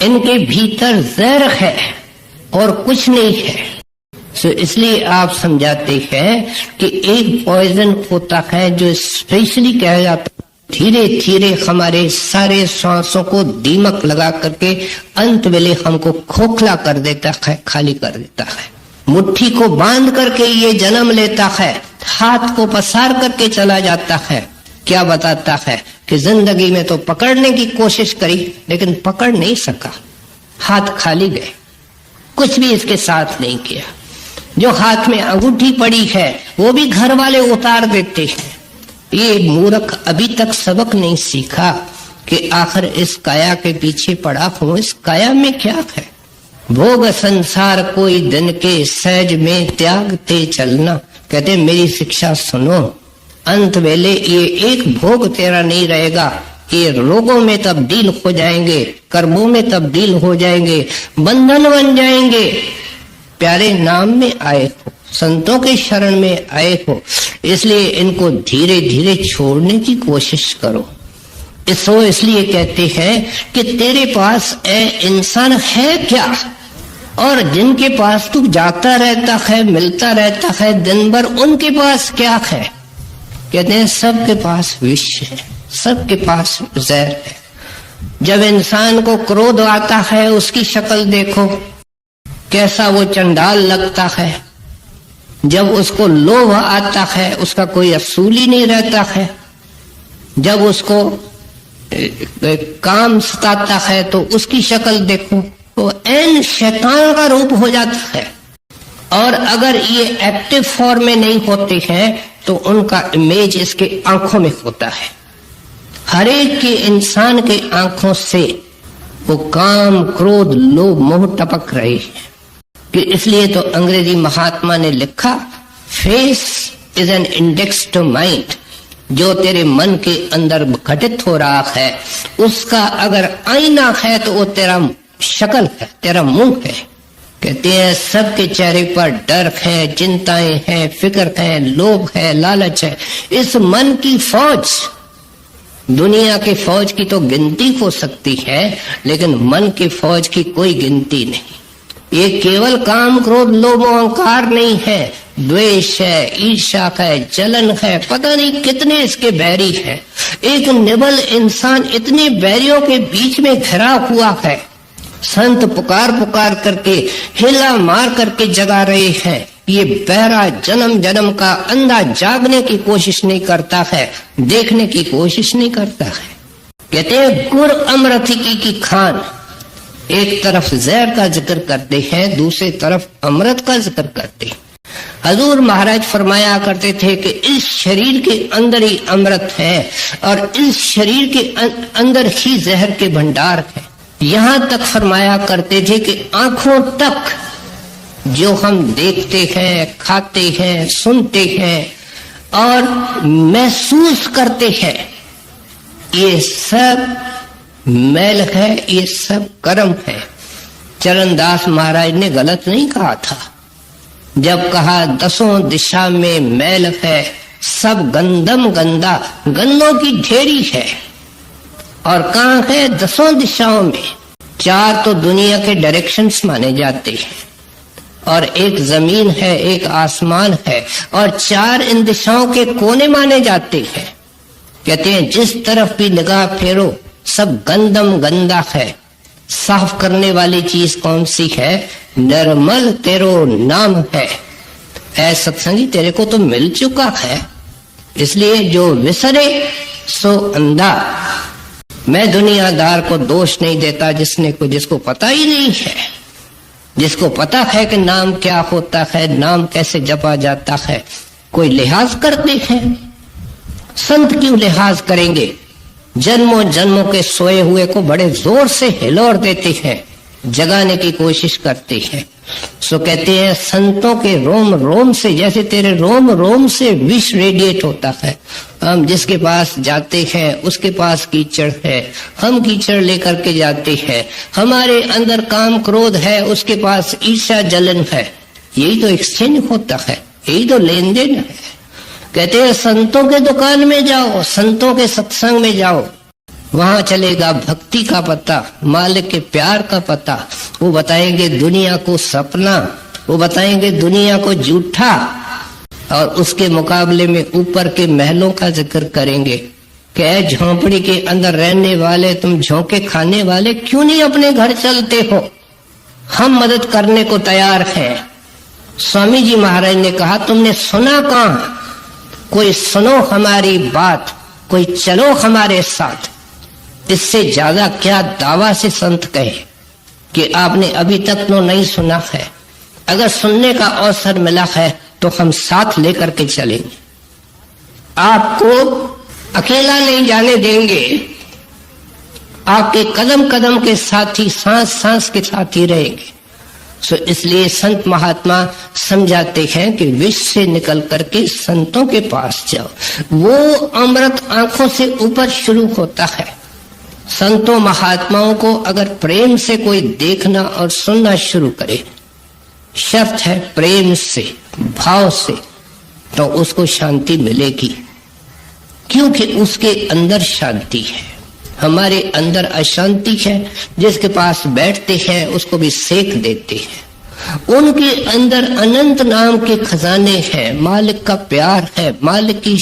इनके भीतर जहर है और कुछ नहीं है। सो इसलिए आप समझाते हैं कि एक पॉइजन होता है जो स्पेशली कहा जाता है, धीरे धीरे हमारे सारे सांसों को दीमक लगा करके अंत वेले हमको खोखला कर देता है, खाली कर देता है। मुट्ठी को बांध करके ये जन्म लेता है, हाथ को पसार करके चला जाता है। क्या बताता है कि जिंदगी में तो पकड़ने की कोशिश करी लेकिन पकड़ नहीं सका, हाथ खाली गए, कुछ भी इसके साथ नहीं किया। जो हाथ में अंगूठी पड़ी है वो भी घर वाले उतार देते हैं। ये मूर्ख अभी तक सबक नहीं सीखा कि आखिर इस काया के पीछे पड़ा हूं, इस काया में क्या है। भोग संसार कोई दिन के सहज में त्यागते चलना। कहते मेरी शिक्षा सुनो, अंत वेले ये एक भोग तेरा नहीं रहेगा, ये रोगों में तब्दील हो जाएंगे, कर्मों में तब्दील हो जाएंगे, बंधन बन जाएंगे। प्यारे नाम में आए हो, संतों के शरण में आए हो, इसलिए इनको धीरे धीरे छोड़ने की कोशिश करो। इसलिए कहते हैं कि तेरे पास इंसान है क्या, और जिनके पास तू जाता रहता है, मिलता रहता है दिन भर, उनके पास क्या है। कहते हैं सबके पास विष है, सबके पास जहर है। जब इंसान को क्रोध आता है उसकी शक्ल देखो, कैसा वो चंडाल लगता है। जब उसको लोभ आता है उसका कोई असूल ही नहीं रहता है। जब उसको काम सताता है तो उसकी शक्ल देखो, तो ऐन शैतान का रूप हो जाता है। और अगर ये एक्टिव फॉर्म में नहीं होते हैं तो उनका इमेज इसके आंखों में होता है। हर एक के इंसान के आंखों से वो काम, क्रोध, लोभ, मोह टपक रहे हैं। कि इसलिए तो अंग्रेजी महात्मा ने लिखा, face is an index to mind. जो तेरे मन के अंदर घटित हो रहा है उसका अगर आईना है तो वो तेरा शक्ल है, तेरा मुंह है। कहते हैं सबके चेहरे पर डर है, चिंताएं हैं, फिक्र है, लोभ है, लालच है। इस मन की फौज, दुनिया के फौज की तो गिनती हो सकती है लेकिन मन की फौज की कोई गिनती नहीं। ये केवल काम, क्रोध, लोभ, अहंकार नहीं है, द्वेष है, ईर्ष्या है, जलन है, पता नहीं कितने इसके बैरी है। एक निबल इंसान इतने बैरियों के बीच में घिरा हुआ है। संत पुकार पुकार करके, हिला मार करके जगा रहे हैं। ये बहरा जन्म जन्म का अंधा जागने की कोशिश नहीं करता है, देखने की कोशिश नहीं करता है। कहते हैं गुर अमृतिकी की खान। एक तरफ जहर का जिक्र करते हैं, दूसरी तरफ अमृत का जिक्र करते हैं। हजूर महाराज फरमाया करते थे कि इस शरीर के अंदर ही अमृत है और इस शरीर के अंदर ही जहर के भंडार है। यहाँ तक फरमाया करते थे कि आंखों तक जो हम देखते हैं, खाते हैं, सुनते हैं और महसूस करते हैं, ये सब मैल है, ये सब कर्म है। चरणदास महाराज ने गलत नहीं कहा था जब कहा 10 दिशा में मैल है, सब गंदम गंदा, गंदों की ढेरी है। और कहाँ है? 10 दिशाओं में। 4 तो दुनिया के डायरेक्शंस माने जाते हैं, और एक जमीन है, एक आसमान है, और 4 इन दिशाओं के कोने माने जाते हैं। कहते हैं जिस तरफ भी निगाह फेरो सब गंदम गंदा है। साफ करने वाली चीज कौन सी है? निर्मल तेरो नाम है। ऐ सत्संगी तेरे को तो मिल चुका है, इसलिए जो विसरे सो अंधा। मैं दुनियादार को दोष नहीं देता जिसको पता ही नहीं है। जिसको पता है कि नाम क्या होता है, नाम कैसे जपा जाता है, कोई लिहाज करते हैं। संत क्यों लिहाज करेंगे? जन्मों जन्मों के सोए हुए को बड़े जोर से हिलोर देते हैं, जगाने की कोशिश करते हैं। सो कहते हैं संतों के रोम रोम से, जैसे तेरे रोम रोम से विष रेडिएट होता है। हम जिसके पास जाते हैं उसके पास कीचड़ है, हम कीचड़ लेकर के जाते हैं। हमारे अंदर काम क्रोध है, उसके पास ईर्ष्या जलन है। यही तो एक्सचेंज होता है, यही तो लेन देन है। कहते हैं संतों के दुकान में जाओ, संतों के सत्संग में जाओ, वहां चलेगा भक्ति का पता, मालिक के प्यार का पता। वो बताएंगे दुनिया को सपना, वो बताएंगे दुनिया को झूठा, और उसके मुकाबले में ऊपर के महलों का जिक्र करेंगे कि झोंपड़ी के अंदर रहने वाले, तुम झोंके खाने वाले क्यों नहीं अपने घर चलते हो? हम मदद करने को तैयार हैं। स्वामी जी महाराज ने कहा तुमने सुना कहाँ? कोई सुनो हमारी बात, कोई चलो हमारे साथ। इससे ज्यादा क्या दावा से संत कहे कि आपने अभी तक तो नहीं सुना है। अगर सुनने का अवसर मिला है तो हम साथ लेकर के चलेंगे, आपको अकेला नहीं जाने देंगे। आपके कदम कदम के साथी, सांस सांस के साथी रहेंगे। सो इसलिए संत महात्मा समझाते हैं कि विश्व से निकल करके संतों के पास जाओ। वो अमृत आंखों से ऊपर शुरू होता है। संतों महात्माओं को अगर प्रेम से कोई देखना और सुनना शुरू करे, शर्त है प्रेम से, भाव से, तो उसको शांति मिलेगी, क्योंकि उसके अंदर शांति है। हमारे अंदर अशांति है, जिसके पास बैठते हैं उसको भी सेक देते हैं। उनके अंदर अनंत नाम के खजाने हैं, मालिक का प्यार है, मालिक की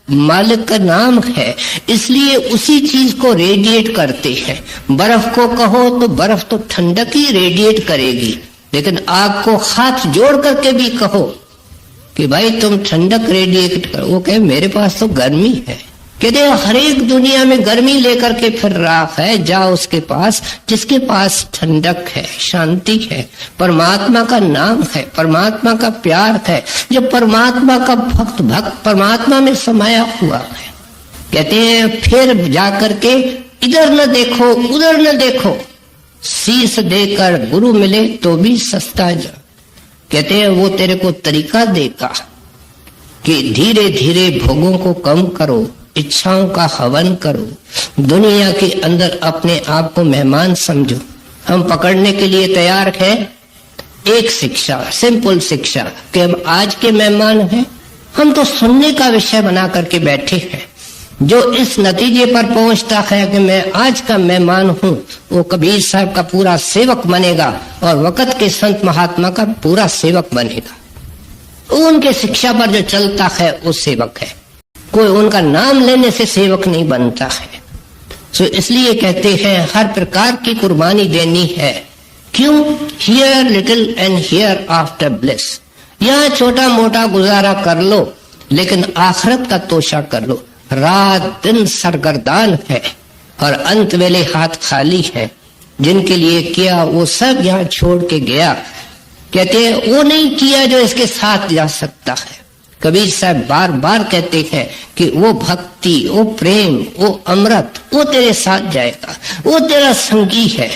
मालिक का नाम है, इसलिए उसी चीज को रेडिएट करते हैं। बर्फ को कहो तो बर्फ तो ठंडक ही रेडिएट करेगी, लेकिन आग को हाथ जोड़ करके भी कहो कि भाई तुम ठंडक रेडिएट करो, वो कहे मेरे पास तो गर्मी है। कहते हर एक दुनिया में गर्मी लेकर के फिर रहा है, जाओ उसके पास जिसके पास ठंडक है, शांति है, परमात्मा का नाम है, परमात्मा का प्यार है, जो परमात्मा का भक्त परमात्मा में समाया हुआ है। कहते हैं फिर जाकर के इधर न देखो उधर न देखो, शीश देकर गुरु मिले तो भी सस्ता जा। कहते हैं वो तेरे को तरीका देगा कि धीरे धीरे भोगों को कम करो, इच्छाओं का हवन करो, दुनिया के अंदर अपने आप को मेहमान समझो। हम पकड़ने के लिए तैयार है एक शिक्षा, सिंपल शिक्षा कि हम आज के मेहमान हैं। हम तो सुनने का विषय बना करके बैठे हैं। जो इस नतीजे पर पहुंचता है कि मैं आज का मेहमान हूं, वो कबीर साहब का पूरा सेवक बनेगा और वक्त के संत महात्मा का पूरा सेवक बनेगा। उनके शिक्षा पर जो चलता है वो सेवक है, कोई उनका नाम लेने से सेवक नहीं बनता है। सो इसलिए कहते हैं हर प्रकार की कुर्बानी देनी है। क्यों? Here little and here after bliss. यहाँ छोटा मोटा गुजारा कर लो, लेकिन आखिरत का तोशा कर लो। रात दिन सरगर्दान है और अंत वेले हाथ खाली है। जिनके लिए किया वो सब यहाँ छोड़ के गया। कहते हैं वो नहीं किया जो इसके साथ जा सकता है। कबीर साहब बार बार कहते हैं कि वो भक्ति, वो प्रेम, वो अमृत, वो तेरे साथ जाएगा, वो तेरा संगी है,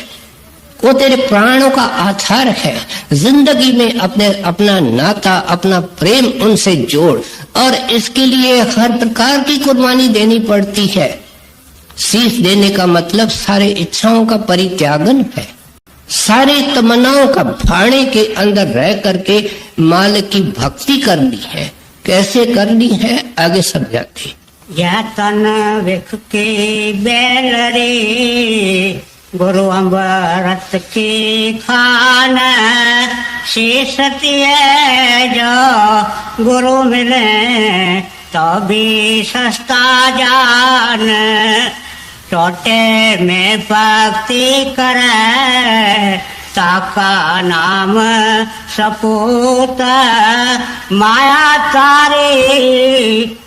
वो तेरे प्राणों का आधार है। जिंदगी में अपना नाता, अपना प्रेम उनसे जोड़ और इसके लिए हर प्रकार की कुर्बानी देनी पड़ती है। शीश देने का मतलब सारे इच्छाओं का परित्यागन है, सारी तमन्नाओं का भाड़े के अंदर रह करके मालिक की भक्ति करनी है। कैसे करनी है आगे समझाते। यह तन विख के बैल रे गुरु अमृत की खान, शीश दिए जो गुरु मिले तो भी सस्ता जान, टोटे में भक्ति करे ताका नाम सपूत, माया तारी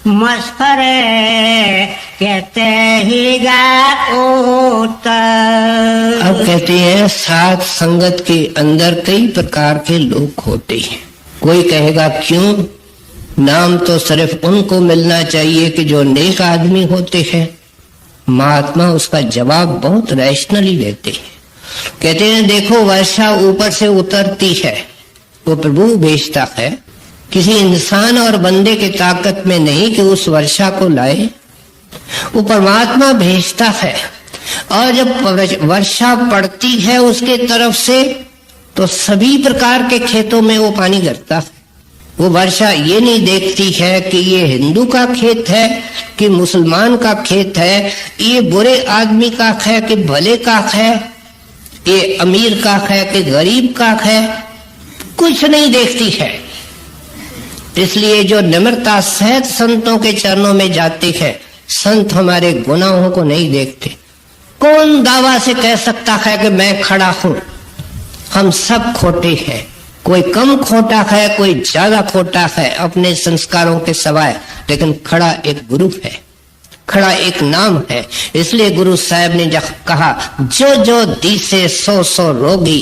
मस्करे कहते ही गए ऊत। अब कहते हैं साथ संगत के अंदर कई प्रकार के लोग होते हैं। कोई कहेगा क्यों, नाम तो सिर्फ उनको मिलना चाहिए कि जो नेक आदमी होते हैं। महात्मा उसका जवाब बहुत रैशनली देते हैं। कहते हैं देखो वर्षा ऊपर से उतरती है, वो प्रभु भेजता है, किसी इंसान और बंदे की ताकत में नहीं कि उस वर्षा को लाए, वो परमात्मा भेजता है। और जब वर्षा पड़ती है उसके तरफ से तो सभी प्रकार के खेतों में वो पानी गिरता है। वो वर्षा ये नहीं देखती है कि ये हिंदू का खेत है कि मुसलमान का खेत है, ये बुरे आदमी का है कि भले का है, ये अमीर का है कि गरीब का है, कुछ नहीं देखती है। इसलिए जो निम्रता सहित संतों के चरणों में जाते हैं, संत हमारे गुनाहों को नहीं देखते। कौन दावा से कह सकता है कि मैं खड़ा हूं? हम सब खोटे हैं, कोई कम खोटा है, कोई ज्यादा खोटा है अपने संस्कारों के सिवाय, लेकिन खड़ा एक गुरु है, खड़ा एक नाम है। इसलिए गुरु साहब ने जब कहा जो जो दिसे सो सो रोगी,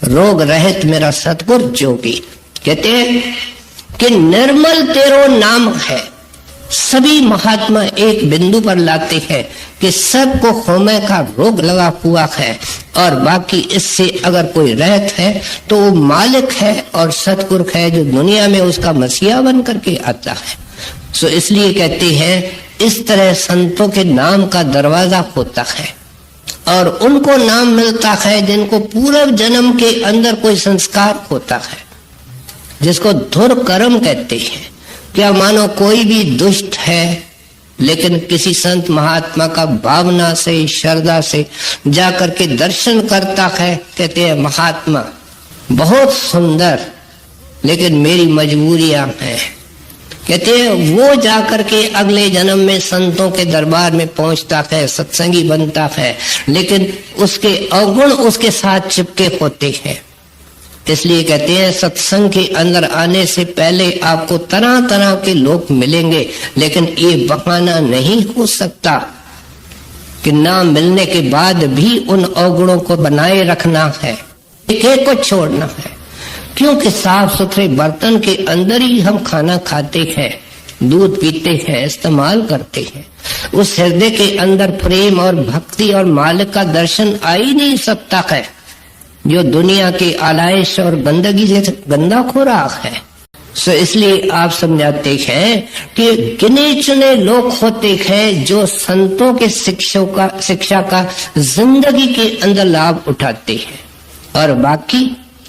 रोग रहित मेरा सतगुरु जोगी। कहते हैं कि निर्मल तेरो नाम है। सभी महात्मा एक बिंदु पर लाते हैं कि सबको होमे का रोग लगा हुआ है और बाकी इससे अगर कोई रहत है तो वो मालिक है और सतगुरु है जो दुनिया में उसका मसीहा बन करके आता है। सो इसलिए कहते हैं इस तरह संतों के नाम का दरवाजा होता है और उनको नाम मिलता है जिनको पूर्व जन्म के अंदर कोई संस्कार होता है, जिसको धुर कर्म कहते हैं। क्या मानो कोई भी दुष्ट है लेकिन किसी संत महात्मा का भावना से श्रद्धा से जाकर के दर्शन करता है, कहते हैं महात्मा बहुत सुंदर लेकिन मेरी मजबूरियां हैं। कहते हैं वो जाकर के अगले जन्म में संतों के दरबार में पहुंचता है, सत्संगी बनता है, लेकिन उसके अवगुण उसके साथ चिपके होते हैं। इसलिए कहते हैं सत्संग के अंदर आने से पहले आपको तरह तरह के लोग मिलेंगे, लेकिन ये बहाना नहीं हो सकता कि ना मिलने के बाद भी उन अवगुणों को बनाए रखना है, एक एक को छोड़ना है। क्योंकि साफ सुथरे बर्तन के अंदर ही हम खाना खाते हैं, दूध पीते हैं, इस्तेमाल करते हैं। उस हृदय के अंदर प्रेम और भक्ति और मालिक का दर्शन आ ही नहीं सकता है जो दुनिया के आलाइश और गंदगी से गंदा खुराक है। सो इसलिए आप समझाते हैं कि गिने चुने लोग होते हैं जो संतों के शिक्षा का जिंदगी के अंदर लाभ उठाते हैं और बाकी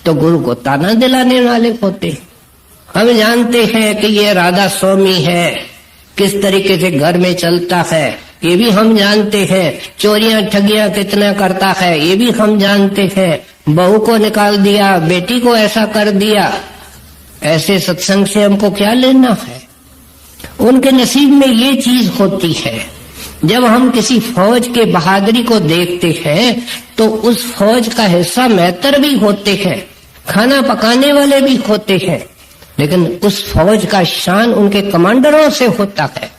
तो गुरु को ताना दिलाने वाले होते हैं। हम जानते हैं कि ये राधा स्वामी है, किस तरीके से घर में चलता है, ये भी हम जानते हैं। चोरियां ठगियां कितना करता है, ये भी हम जानते हैं। बहू को निकाल दिया, बेटी को ऐसा कर दिया। ऐसे सत्संग से हमको क्या लेना है? उनके नसीब में ये चीज होती है। जब हम किसी फौज के बहादुरी को देखते हैं तो उस फौज का हिस्सा मेहतर भी होते हैं, खाना पकाने वाले भी होते हैं, लेकिन उस फौज का शान उनके कमांडरों से होता है।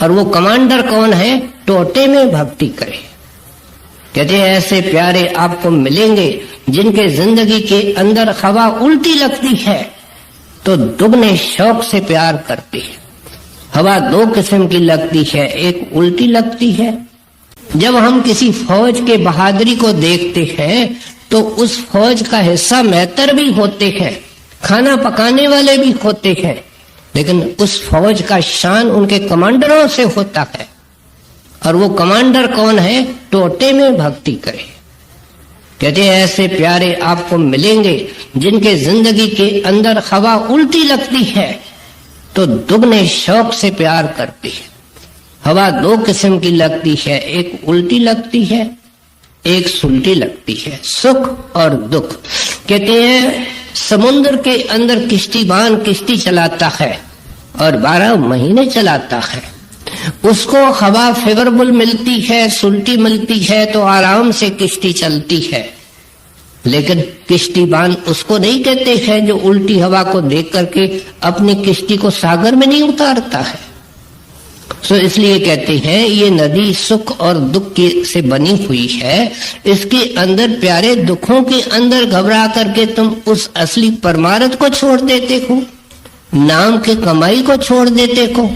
और वो कमांडर कौन है? टोटे में भक्ति करे। कहते हैं ऐसे प्यारे आपको मिलेंगे जिनके जिंदगी के अंदर हवा उल्टी लगती है तो दुगने शौक से प्यार करते हैं। हवा दो किस्म की लगती है, एक उल्टी लगती है। जब हम किसी फौज के बहादुरी को देखते हैं तो उस फौज का हिस्सा मेहतर भी होते हैं, खाना पकाने वाले भी होते हैं, लेकिन उस फौज का शान उनके कमांडरों से होता है। और वो कमांडर कौन है? टोटे में भक्ति करे। कहते हैं ऐसे प्यारे आपको मिलेंगे जिनके जिंदगी के अंदर हवा उल्टी लगती है तो दुगने शौक से प्यार करती है। हवा दो किस्म की लगती है, एक उल्टी लगती है, एक सुलटी लगती है, सुख और दुख। कहते हैं समुद्र के अंदर किश्तीबान किश्ती चलाता है और 12 महीने चलाता है, उसको हवा फेवरेबल मिलती है, सुलटी मिलती है तो आराम से किश्ती चलती है। लेकिन किश्तीबान उसको नहीं कहते हैं जो उल्टी हवा को देख करके अपनी किश्ती को सागर में नहीं उतारता है। सो इसलिए कहते हैं ये नदी सुख और दुख की से बनी हुई है। इसके अंदर प्यारे दुखों के अंदर घबरा करके तुम उस असली परमार्थ को छोड़ देते हो, नाम के कमाई को छोड़ देते हो।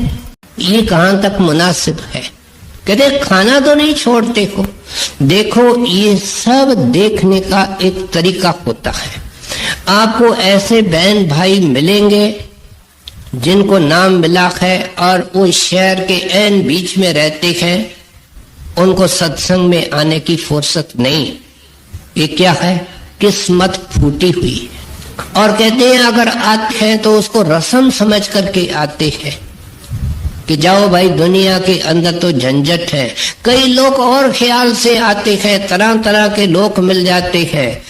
ये कहां तक मुनासिब है? कहते खाना तो नहीं छोड़ते हो। देखो ये सब देखने का एक तरीका होता है। आपको ऐसे बहन भाई मिलेंगे जिनको नाम मिला है और वो शहर के ऐन बीच में रहते हैं, उनको सत्संग में आने की फुर्सत नहीं। ये क्या है? किस्मत फूटी हुई। और कहते हैं अगर आते हैं तो उसको रस्म समझ करके आते हैं कि जाओ भाई दुनिया के अंदर तो झंझट है। कई लोग और ख्याल से आते हैं, तरह तरह के लोग मिल जाते हैं,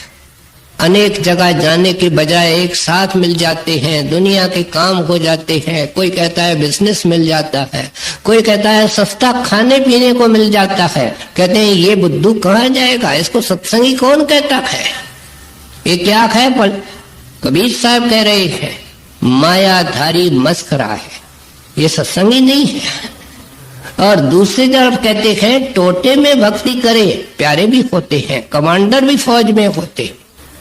अनेक जगह जाने के बजाय एक साथ मिल जाते हैं, दुनिया के काम हो जाते हैं। कोई कहता है बिजनेस मिल जाता है, कोई कहता है सस्ता खाने पीने को मिल जाता है। कहते हैं ये बुद्धू कहाँ जाएगा, इसको सत्संगी कौन कहता है? ये क्या है? पर कबीर साहब कह रहे हैं मायाधारी मस्करा है, ये सत्संगी नहीं है। और दूसरी तरफ कहते हैं टोटे में भक्ति करे, प्यारे भी होते हैं, कमांडर भी फौज में होते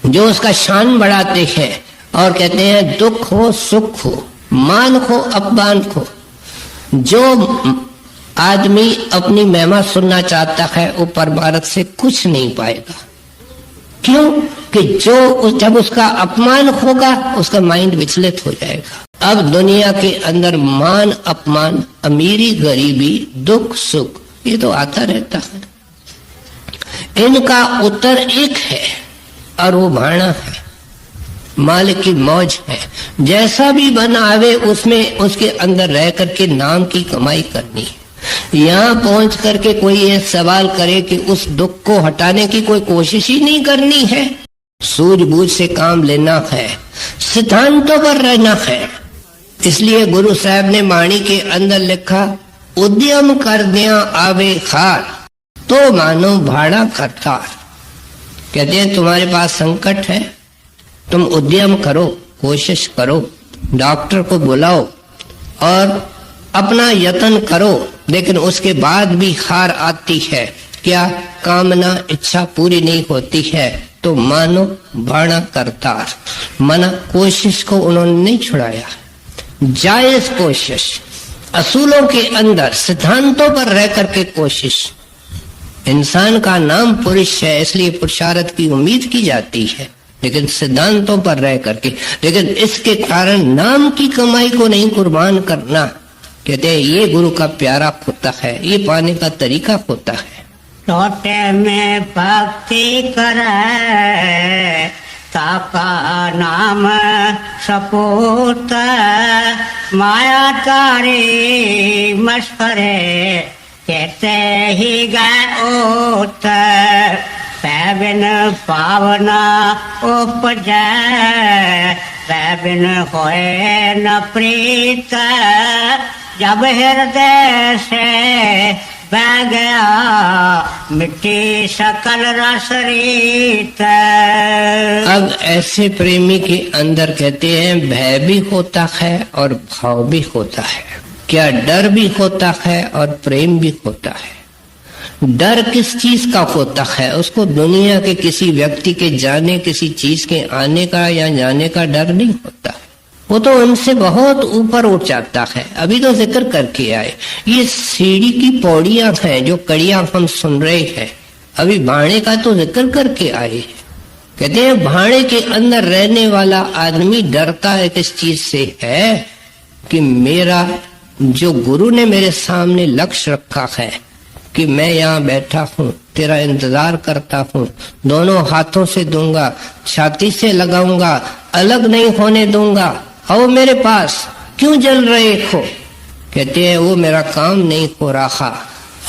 जो उसका शान बढ़ाते हैं। और कहते हैं दुख हो सुख हो, मान हो अपमान हो, जो आदमी अपनी महिमा सुनना चाहता है वो परमार्थ से कुछ नहीं पाएगा। क्यों? कि जो जब उसका अपमान होगा उसका माइंड विचलित हो जाएगा। अब दुनिया के अंदर मान अपमान, अमीरी गरीबी, दुख सुख, ये तो आता रहता है। इनका उत्तर एक है और वो भाना है, मालिक की मौज है। जैसा भी बन आवे उसमें उसके अंदर रह करके नाम की कमाई करनी है। यहाँ पहुंच करके कोई ये सवाल करे कि उस दुख को हटाने की कोई कोशिश ही नहीं करनी है, सूझबूझ से काम लेना है, सिद्धांतों पर रहना है। इसलिए गुरु साहब ने वाणी के अंदर लिखा उद्यम कर दिया आवे खार तो मानो भाड़ा करतार। कहते हैं तुम्हारे पास संकट है, तुम उद्यम करो, कोशिश करो, डॉक्टर को बुलाओ और अपना यत्न करो, लेकिन उसके बाद भी हार आती है, क्या कामना इच्छा पूरी नहीं होती है, तो मानो भाड़ा करतार। माना कोशिश को उन्होंने नहीं छुड़ाया, जायज कोशिश, असूलों के अंदर सिद्धांतों पर रह करके कोशिश। इंसान का नाम पुरुष है इसलिए पुरुषार्थ की उम्मीद की जाती है, लेकिन सिद्धांतों पर रह करके, लेकिन इसके कारण नाम की कमाई को नहीं कुर्बान करना। कहते हैं ये गुरु का प्यारा होता है, ये पाने का तरीका होता है। टोटे में भक्ति करे ताका नाम सपूत, माया तारी मस्करे कहते ही गए ओत। पैबिन पावना उपजै पैबिन होए न प्रीत, जब हृदय से बह गया मिट्टी सकल रस रीत। अब ऐसे प्रेमी के अंदर कहते हैं भय भी होता है और भाव भी होता है। क्या डर भी होता है और प्रेम भी होता है। डर किस चीज का होता है? उसको दुनिया के किसी व्यक्ति के जाने, किसी चीज के आने का या जाने का डर नहीं होता, वो तो उनसे बहुत ऊपर उठ जाता है। अभी तो जिक्र करके आए, ये सीढ़ी की पौड़ियां हैं जो कड़ियां हम सुन रहे हैं, अभी भाड़े का तो जिक्र करके आए। कहते हैं भाड़े के अंदर रहने वाला आदमी डरता है किस चीज से है? कि मेरा जो गुरु ने मेरे सामने लक्ष्य रखा है कि मैं यहाँ बैठा हूँ, तेरा इंतजार करता हूँ, दोनों हाथों से दूंगा, छाती से लगाऊंगा, अलग नहीं होने दूंगा, आओ मेरे पास, क्यों जल रहे हो? कहते हैं वो मेरा काम नहीं हो रहा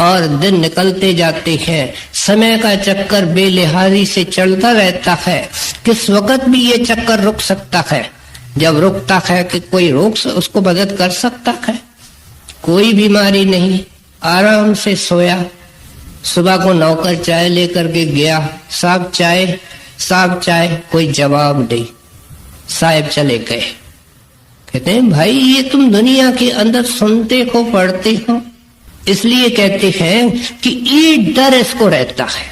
और दिन निकलते जाते हैं, समय का चक्कर बेलिहाजी से चलता रहता है। किस वक्त भी ये चक्कर रुक सकता है। जब रुकता है कि कोई रोक उसको मदद कर सकता है? कोई बीमारी नहीं, आराम से सोया। सुबह को नौकर चाय लेकर के गया, साहब चाय, साहब चाय, कोई जवाब नहीं, साहब चले गए। कहते हैं भाई ये तुम दुनिया के अंदर सुनते हो, पढ़ते हो, इसलिए कहते हैं कि ये डर इसको रहता है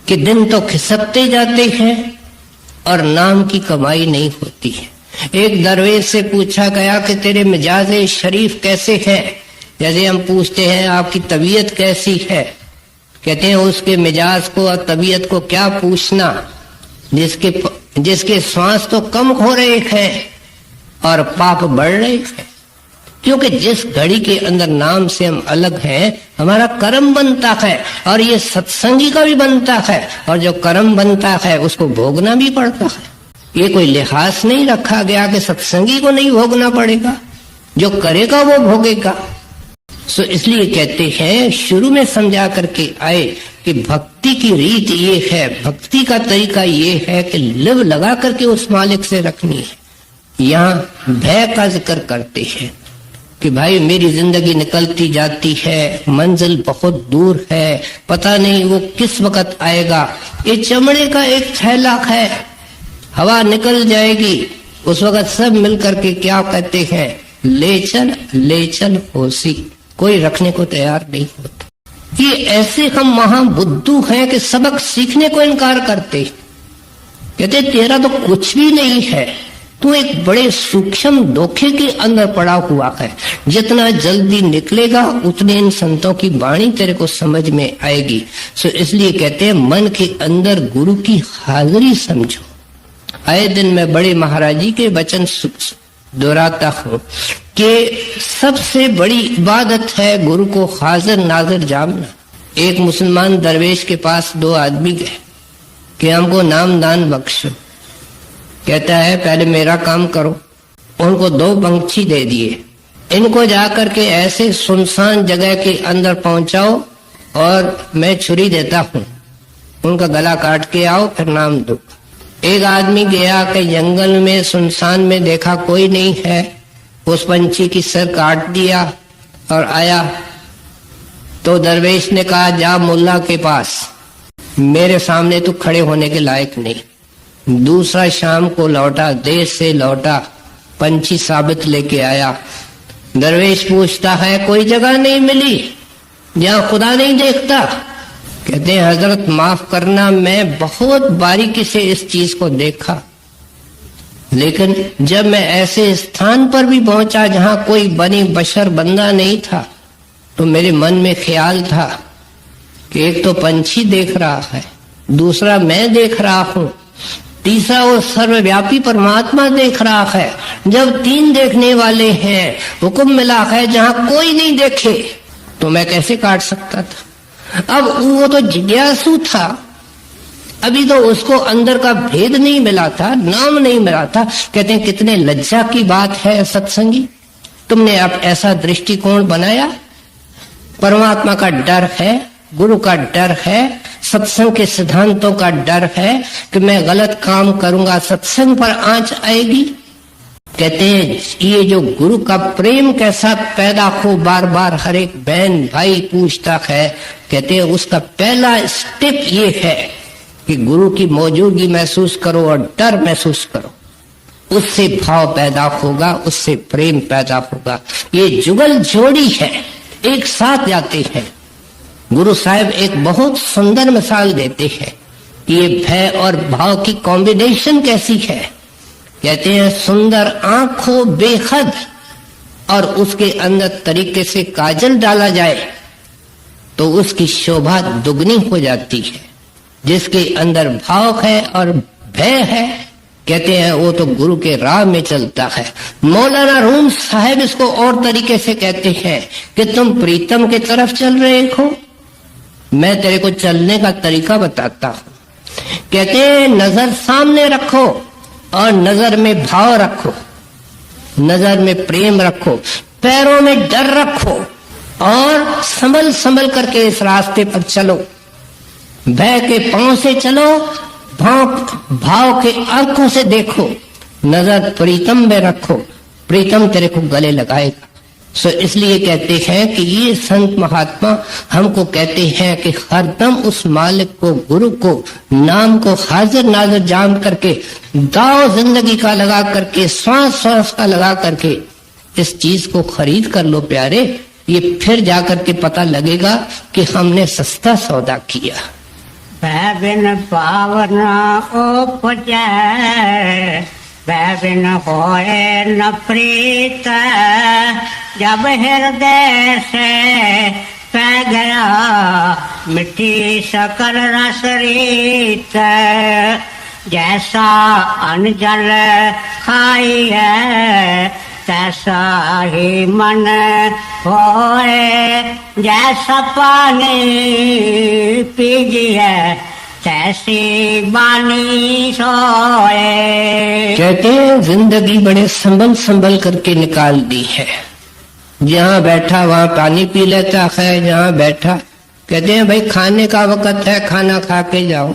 कि दिन तो खिसकते जाते हैं और नाम की कमाई नहीं होती है। एक दरवेश से पूछा गया कि तेरे मिजाज शरीफ कैसे है, जैसे हम पूछते हैं आपकी तबीयत कैसी है। कहते हैं उसके मिजाज को और तबीयत को क्या पूछना, जिसके श्वास तो कम हो रहे हैं और पाप बढ़ रहे हैं। क्योंकि जिस घड़ी के अंदर नाम से हम अलग हैं, हमारा कर्म बनता है और ये सत्संगी का भी बनता है, और जो कर्म बनता है उसको भोगना भी पड़ता है। ये कोई लिहाज नहीं रखा गया कि सत्संगी को नहीं भोगना पड़ेगा, जो करेगा वो भोगेगा। सो इसलिए कहते हैं, शुरू में समझा करके आए कि भक्ति की रीत ये है, भक्ति का तरीका ये है कि लिव लगा करके उस मालिक से रखनी है। यहाँ भय का जिक्र करते हैं कि भाई मेरी जिंदगी निकलती जाती है, मंजिल बहुत दूर है, पता नहीं वो किस वक्त आएगा। ये चमड़े का एक थैला है, हवा निकल जाएगी, उस वक्त सब मिल करके क्या कहते हैं, ले चल होशी। कोई रखने को तैयार नहीं होता। ये ऐसे हम महाबुद्धू हैं कि सबक सीखने को इनकार करते। कहते तेरा तो कुछ भी नहीं है, तू एक बड़े सूक्ष्म धोखे के अंदर पड़ा हुआ है। जितना जल्दी निकलेगा उतने इन संतों की वाणी तेरे को समझ में आएगी। सो इसलिए कहते हैं मन के अंदर गुरु की हाजिरी समझो। आए दिन मैं बड़े महाराज जी के वचन दोहराता हूँ कि सबसे बड़ी इबादत है गुरु को हाजिर नाजिर जानना। एक मुसलमान दरवेश के पास दो आदमी गए कि हमको नाम दान बख्शो। कहता है पहले मेरा काम करो। उनको दो पंछी दे दिए, इनको जाकर के ऐसे सुनसान जगह के अंदर पहुंचाओ और मैं छुरी देता हूँ, उनका गला काट के आओ, फिर नाम दो। एक आदमी गया कि जंगल में सुनसान में देखा कोई नहीं है, उस पंछी की सर काट दिया और आया तो दरवेश ने कहा जा मुल्ला के पास, मेरे सामने तू खड़े होने के लायक नहीं। दूसरा शाम को लौटा, देश से लौटा, पंछी साबित लेके आया। दरवेश पूछता है कोई जगह नहीं मिली जहाँ खुदा नहीं देखता? कहते हैं हजरत माफ करना, मैं बहुत बारीकी से इस चीज को देखा, लेकिन जब मैं ऐसे स्थान पर भी पहुंचा जहां कोई बनी बशर बंदा नहीं था, तो मेरे मन में ख्याल था कि एक तो पंछी देख रहा है, दूसरा मैं देख रहा हूं, तीसरा वो सर्वव्यापी परमात्मा देख रहा है। जब तीन देखने वाले हैं, हुक्म मिला है जहां कोई नहीं देखे, तो मैं कैसे काट सकता था? अब वो तो जिज्ञासु था, अभी तो उसको अंदर का भेद नहीं मिला था, नाम नहीं मिला था। कहते हैं कितने लज्जा की बात है सत्संगी, तुमने अब ऐसा दृष्टिकोण बनाया। परमात्मा का डर है, गुरु का डर है, सत्संग के सिद्धांतों का डर है कि मैं गलत काम करूंगा सत्संग पर आंच आएगी। कहते हैं ये जो गुरु का प्रेम कैसा पैदा हो, बार बार हर एक बहन भाई पूछता है। कहते हैं उसका पहला स्टेप ये है कि गुरु की मौजूदगी महसूस करो और डर महसूस करो, उससे भाव पैदा होगा, उससे प्रेम पैदा होगा। ये जुगल जोड़ी है, एक साथ जाते हैं। गुरु साहब एक बहुत सुंदर मिसाल देते हैं, ये भय और भाव की कॉम्बिनेशन कैसी है। कहते हैं सुंदर आंखों बेहद और उसके अंदर तरीके से काजल डाला जाए तो उसकी शोभा दुगनी हो जाती है। जिसके अंदर भाव है और भय है, कहते हैं वो तो गुरु के राह में चलता है। मौलाना रूम साहब इसको और तरीके से कहते हैं कि तुम प्रीतम की तरफ चल रहे हो, मैं तेरे को चलने का तरीका बताता हूं। कहते हैं नजर सामने रखो और नजर में भाव रखो, नजर में प्रेम रखो, पैरों में डर रखो और संभल संभल करके इस रास्ते पर चलो। भय के पांव से चलो, भाव के आंखों से देखो, नजर प्रीतम में रखो, प्रीतम तेरे को गले लगाएगा। सो इसलिए कहते हैं कि ये संत महात्मा हमको कहते हैं कि हरदम उस मालिक को, गुरु को, नाम को हाजिर नाजिर जान करके, दाव जिंदगी का लगा करके, श्वास श्वास का लगा करके इस चीज को खरीद कर लो प्यारे। ये फिर जाकर के पता लगेगा कि हमने सस्ता सौदा किया। बिन पावन उपजै, बिन होए न प्रीत, जब हृदय से पै गया मिट्टी सकल रस रीत। जैसा अन्न जल खाई है तैसा ही मन होए, जैसा पानी पीजिए तैसी बानी सोए। कहते हैं जिंदगी बड़े संभल संभल करके निकाल दी है। जहाँ बैठा वहाँ पानी पी लेता है, जहाँ बैठा कहते हैं भाई खाने का वक्त है, खाना खा के जाओ।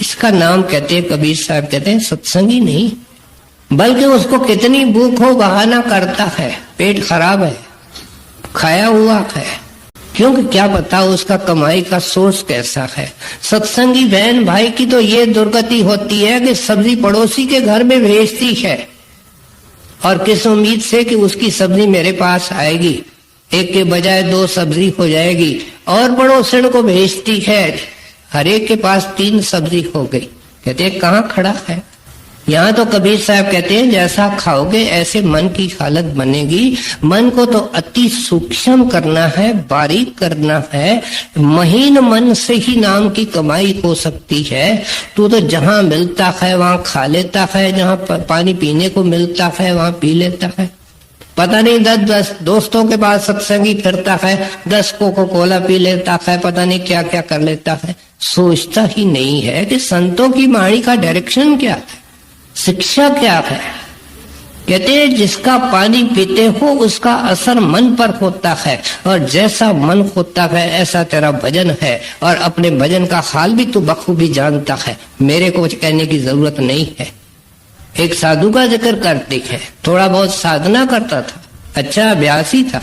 इसका नाम कहते हैं, कबीर साहब कहते हैं सत्संगी नहीं, बल्कि उसको कितनी भूख हो बहाना करता है, पेट खराब है, खाया हुआ है, क्योंकि क्या पता उसका कमाई का सोर्स कैसा है। सत्संगी बहन भाई की तो ये दुर्गति होती है कि सब्जी पड़ोसी के घर में भेजती है और किस उम्मीद से कि उसकी सब्जी मेरे पास आएगी, एक के बजाय 2 सब्जी हो जाएगी, और पड़ोसन को भेजती है, हर एक के पास 3 सब्जी हो गई। कहते हैं कहाँ खड़ा है। यहाँ तो कबीर साहब कहते हैं जैसा खाओगे ऐसे मन की हालत बनेगी। मन को तो अति सूक्ष्म करना है, बारीक करना है। महीन मन से ही नाम की कमाई हो सकती है। तू तो जहाँ मिलता है वहाँ खा लेता है, जहाँ पानी पीने को मिलता है वहाँ पी लेता है। पता नहीं 10 दोस्तों के पास सत्संगी फिरता है, 10 कोको कोला पी लेता है, पता नहीं क्या क्या कर लेता है। सोचता ही नहीं है कि संतों की वाणी का डायरेक्शन क्या है, शिक्षा क्या है। कहते हैं जिसका पानी पीते हो उसका असर मन पर होता है, और जैसा मन होता है ऐसा तेरा भजन है, और अपने भजन का हाल भी तू बखूबी जानता है, मेरे को कुछ कहने की जरूरत नहीं है। एक साधु का जिक्र करते हैं, थोड़ा बहुत साधना करता था, अच्छा अभ्यासी था,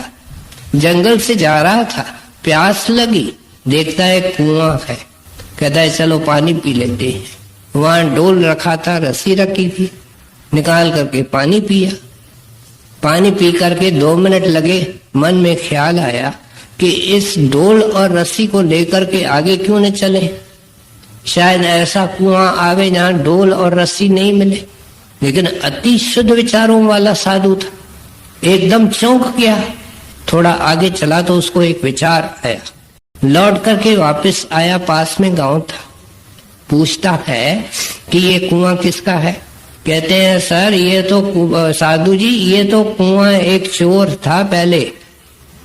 जंगल से जा रहा था, प्यास लगी, देखता है कुआं है, कहता है चलो पानी पी लेते हैं। वहां डोल रखा था, रस्सी रखी थी, निकाल करके पानी पिया। पानी पी करके 2 मिनट लगे, मन में ख्याल आया कि इस डोल और रस्सी को लेकर के आगे क्यों न चले, शायद ऐसा कुआं आवे जहां डोल और रस्सी नहीं मिले। लेकिन अति शुद्ध विचारों वाला साधु था, एकदम चौंक गया। थोड़ा आगे चला तो उसको एक विचार आया, लौट करके वापस आया, पास में गांव था, पूछता है कि ये कुआं किसका है। कहते हैं सर ये तो साधु जी ये तो कुआं एक चोर था, पहले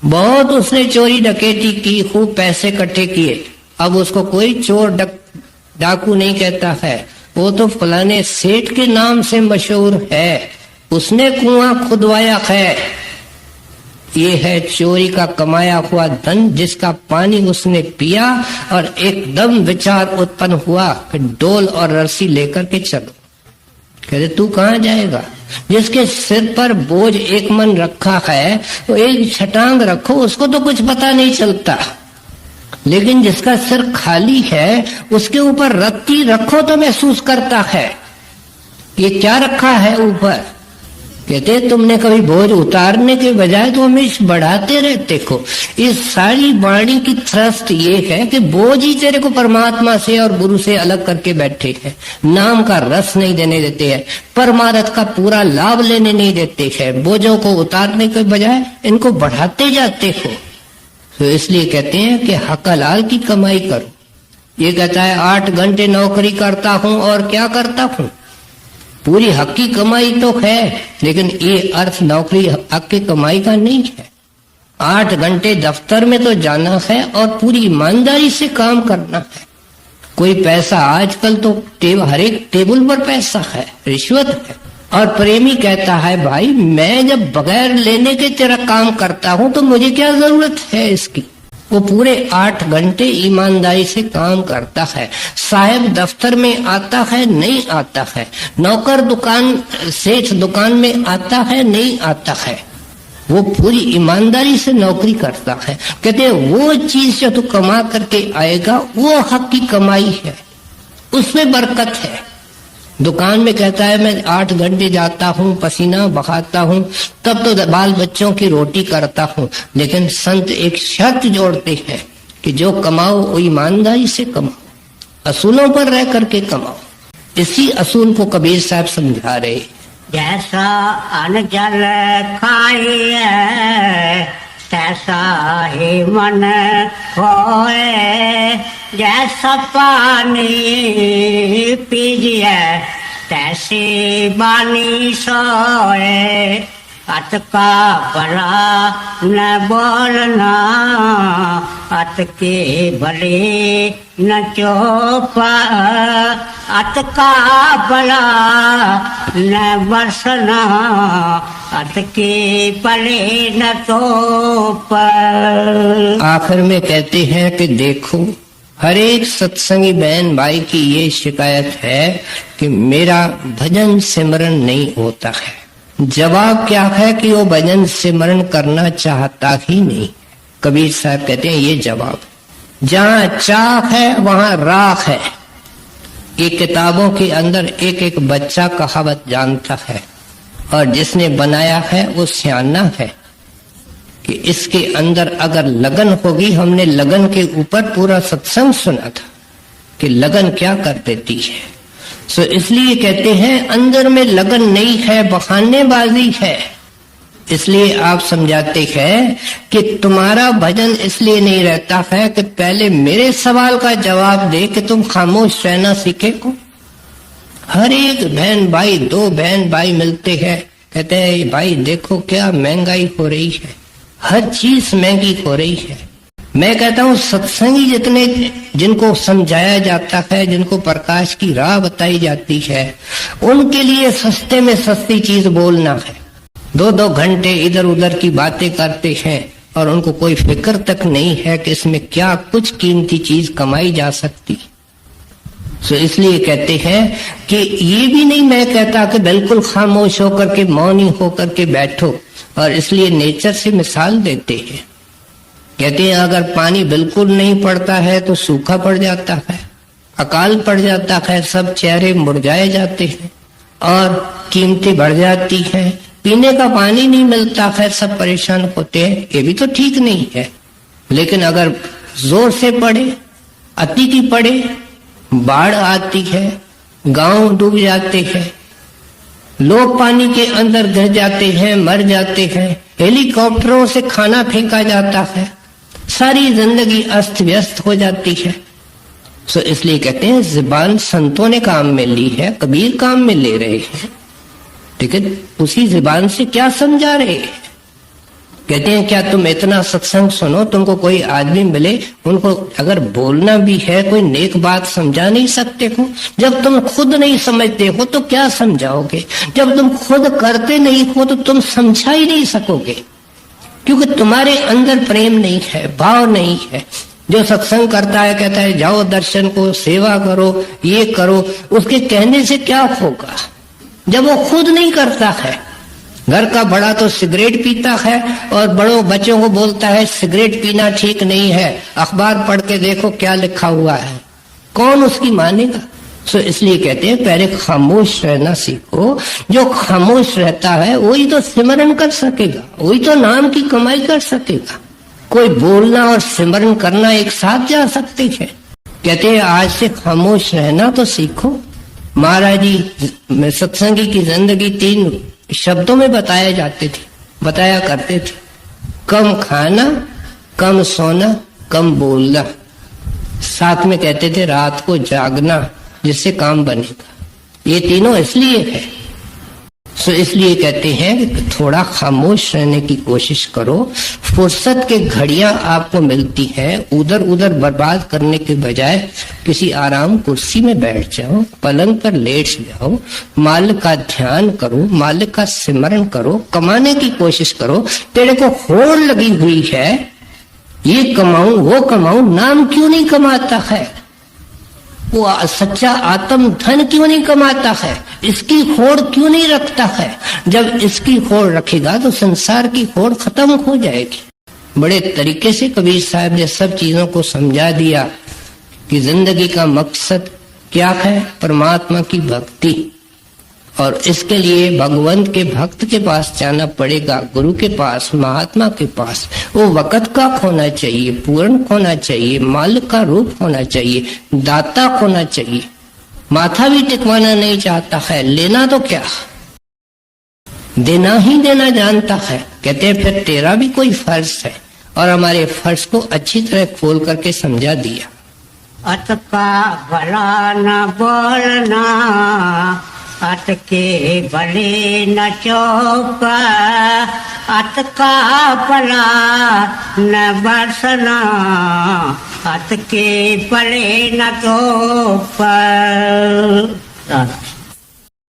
बहुत उसने चोरी डकैती की, खूब पैसे इकट्ठे किए, अब उसको कोई चोर डाकू नहीं कहता है, वो तो फलाने सेठ के नाम से मशहूर है, उसने कुआं खुदवाया है। ये है चोरी का कमाया हुआ धन, जिसका पानी उसने पिया और एकदम विचार उत्पन्न हुआ कि डोल और रस्सी लेकर के चलो। कहते तू कहाँ जाएगा, जिसके सिर पर बोझ 1 मन रखा है तो एक छटांग रखो, उसको तो कुछ पता नहीं चलता, लेकिन जिसका सिर खाली है उसके ऊपर रत्ती रखो तो महसूस करता है। ये क्या रखा है ऊपर। कहते तुमने कभी बोझ उतारने के बजाय तो हमेशा बढ़ाते रहते हो। इस सारी वाणी की थ्रस्ट ये है कि बोझ ही तेरे को परमात्मा से और गुरु से अलग करके बैठे हैं, नाम का रस नहीं देने देते हैं, परमार्थ का पूरा लाभ लेने नहीं देते हैं, बोझों को उतारने के बजाय इनको बढ़ाते जाते हो। तो इसलिए कहते हैं कि हक हलाल की कमाई करो। ये कहता है 8 घंटे नौकरी करता हूं और क्या करता हूं, पूरी हक की कमाई तो है, लेकिन ये अर्थ नौकरी हक की कमाई का नहीं है। 8 घंटे दफ्तर में तो जाना है और पूरी ईमानदारी से काम करना है। कोई पैसा, आजकल तो हर एक टेबल पर पैसा है, रिश्वत है। और प्रेमी कहता है भाई मैं जब बगैर लेने के तेरा काम करता हूं तो मुझे क्या जरूरत है इसकी। वो पूरे 8 घंटे ईमानदारी से काम करता है। साहब दफ्तर में आता है, नहीं आता है। नौकर दुकान, सेठ दुकान में आता है, नहीं आता है। वो पूरी ईमानदारी से नौकरी करता है। कहते हैं वो चीज जो तू कमा करके आएगा वो हक की कमाई है, उसमें बरकत है। दुकान में कहता है मैं 8 घंटे जाता हूँ, पसीना बहाता हूँ, तब तो बाल बच्चों की रोटी करता हूँ। लेकिन संत एक शर्त जोड़ते हैं कि जो कमाओ वो ईमानदारी से कमाओ, असूलों पर रह करके कमाओ। इसी असूल को कबीर साहब समझा रहे। जैसा अन्न जल खाइए तैसा ही मन होए, जैसा पानी पीजिए तैसी बानी सोए। अत का भला न बोलना, अत के भले न चोप। अत का भला न बरसना, अत के भले न तोप। आखिर में कहते हैं कि देखो हर एक सत्संगी बहन भाई की ये शिकायत है कि मेरा भजन सिमरन नहीं होता है। जवाब क्या है कि वो भजन सिमरन करना चाहता ही नहीं। कबीर साहब कहते हैं ये जवाब, जहां चाह है वहां राख है। ये किताबों के अंदर एक एक बच्चा कहावत जानता है, और जिसने बनाया है वो सियाना है कि इसके अंदर अगर लगन होगी। हमने लगन के ऊपर पूरा सत्संग सुना था कि लगन क्या कर देती है। सो इसलिए कहते हैं अंदर में लगन नहीं है, बहानेबाजी है। इसलिए आप समझाते हैं कि तुम्हारा भजन इसलिए नहीं रहता है कि पहले मेरे सवाल का जवाब दे कि तुम खामोश रहना सीखे को। हर एक बहन भाई, 2 बहन भाई मिलते हैं, कहते हैं भाई देखो क्या महंगाई हो रही है, हर चीज महंगी हो रही है। मैं कहता हूँ सत्संगी जितने जिनको समझाया जाता है, जिनको प्रकाश की राह बताई जाती है, उनके लिए सस्ते में सस्ती चीज बोलना है। 2-2 घंटे इधर उधर की बातें करते हैं और उनको कोई फिक्र तक नहीं है कि इसमें क्या कुछ कीमती चीज कमाई जा सकती। सो इसलिए कहते हैं कि ये भी नहीं मैं कहता कि बिल्कुल खामोश होकर के, मौनी होकर के बैठो। और इसलिए नेचर से मिसाल देते हैं, कहते हैं अगर पानी बिल्कुल नहीं पड़ता है तो सूखा पड़ जाता है, अकाल पड़ जाता है, सब चेहरे मुरझाए जाते हैं और कीमतें बढ़ जाती हैं। पीने का पानी नहीं मिलता है, सब परेशान होते हैं। ये भी तो ठीक नहीं है। लेकिन अगर जोर से पड़े, अति की पड़े, बाढ़ आती है, गांव डूब जाते हैं, लोग पानी के अंदर गिर जाते हैं, मर जाते हैं, हेलीकॉप्टरों से खाना फेंका जाता है, सारी जिंदगी अस्त व्यस्त हो जाती है। सो इसलिए कहते हैं जुबान संतों ने काम में ली है, कबीर काम में ले रहे हैं, लेकिन उसी जुबान से क्या समझा रहे हैं। कहते हैं क्या तुम इतना सत्संग सुनो, तुमको कोई आदमी मिले, उनको अगर बोलना भी है कोई नेक बात समझा नहीं सकते हो। जब तुम खुद नहीं समझते हो तो क्या समझाओगे। जब तुम खुद करते नहीं हो तो तुम समझा ही नहीं सकोगे, क्योंकि तुम्हारे अंदर प्रेम नहीं है, भाव नहीं है। जो सत्संग करता है कहता है जाओ दर्शन को, सेवा करो, ये करो, उसके कहने से क्या होगा जब वो खुद नहीं करता है। घर का बड़ा तो सिगरेट पीता है और बड़ों बच्चों को बोलता है सिगरेट पीना ठीक नहीं है, अखबार पढ़ के देखो क्या लिखा हुआ है, कौन उसकी मानेगा। सो इसलिए कहते हैं पहले खामोश रहना सीखो। जो खामोश रहता है वही तो सिमरन कर सकेगा, वही तो नाम की कमाई कर सकेगा। कोई बोलना और सिमरन करना एक साथ जा सकते हैं। कहते हैं आज से खामोश रहना तो सीखो। महाराज जी सत्संगी की जिंदगी 3 शब्दों में बताया करते थे। कम खाना, कम सोना, कम बोलना। साथ में कहते थे रात को जागना जिससे काम बनेगा। ये तीनों इसलिए है। सो इसलिए कहते हैं कि थोड़ा खामोश रहने की कोशिश करो। फुर्सत के घड़ियां आपको मिलती हैं, उधर उधर बर्बाद करने के बजाय किसी आराम कुर्सी में बैठ जाओ, पलंग पर लेट जाओ, मालिक का ध्यान करो, मालिक का सिमरन करो, कमाने की कोशिश करो। तेरे को होड़ लगी हुई है, ये कमाऊं वो कमाऊं, नाम क्यों नहीं कमाता है? वो सच्चा आत्म धन क्यों नहीं कमाता है? इसकी होड़ क्यों नहीं रखता है? जब इसकी होड़ रखेगा तो संसार की होड़ खत्म हो जाएगी। बड़े तरीके से कबीर साहब ने सब चीजों को समझा दिया कि जिंदगी का मकसद क्या है, परमात्मा की भक्ति। और इसके लिए भगवंत के भक्त के पास जाना पड़ेगा, गुरु के पास, महात्मा के पास। वो वक़्त का होना चाहिए, पूर्ण होना चाहिए, मालिक का रूप होना चाहिए, दाता होना चाहिए। माथा भी टिकवाना नहीं चाहता है, लेना तो क्या, देना ही देना जानता है। कहते हैं फिर तेरा भी कोई फर्ज है, और हमारे फर्ज को अच्छी तरह खोल करके समझा दिया। अतका भला न बोलना, अतके भले न चौप, अतका भला न बरसना, अतके भले न धूप।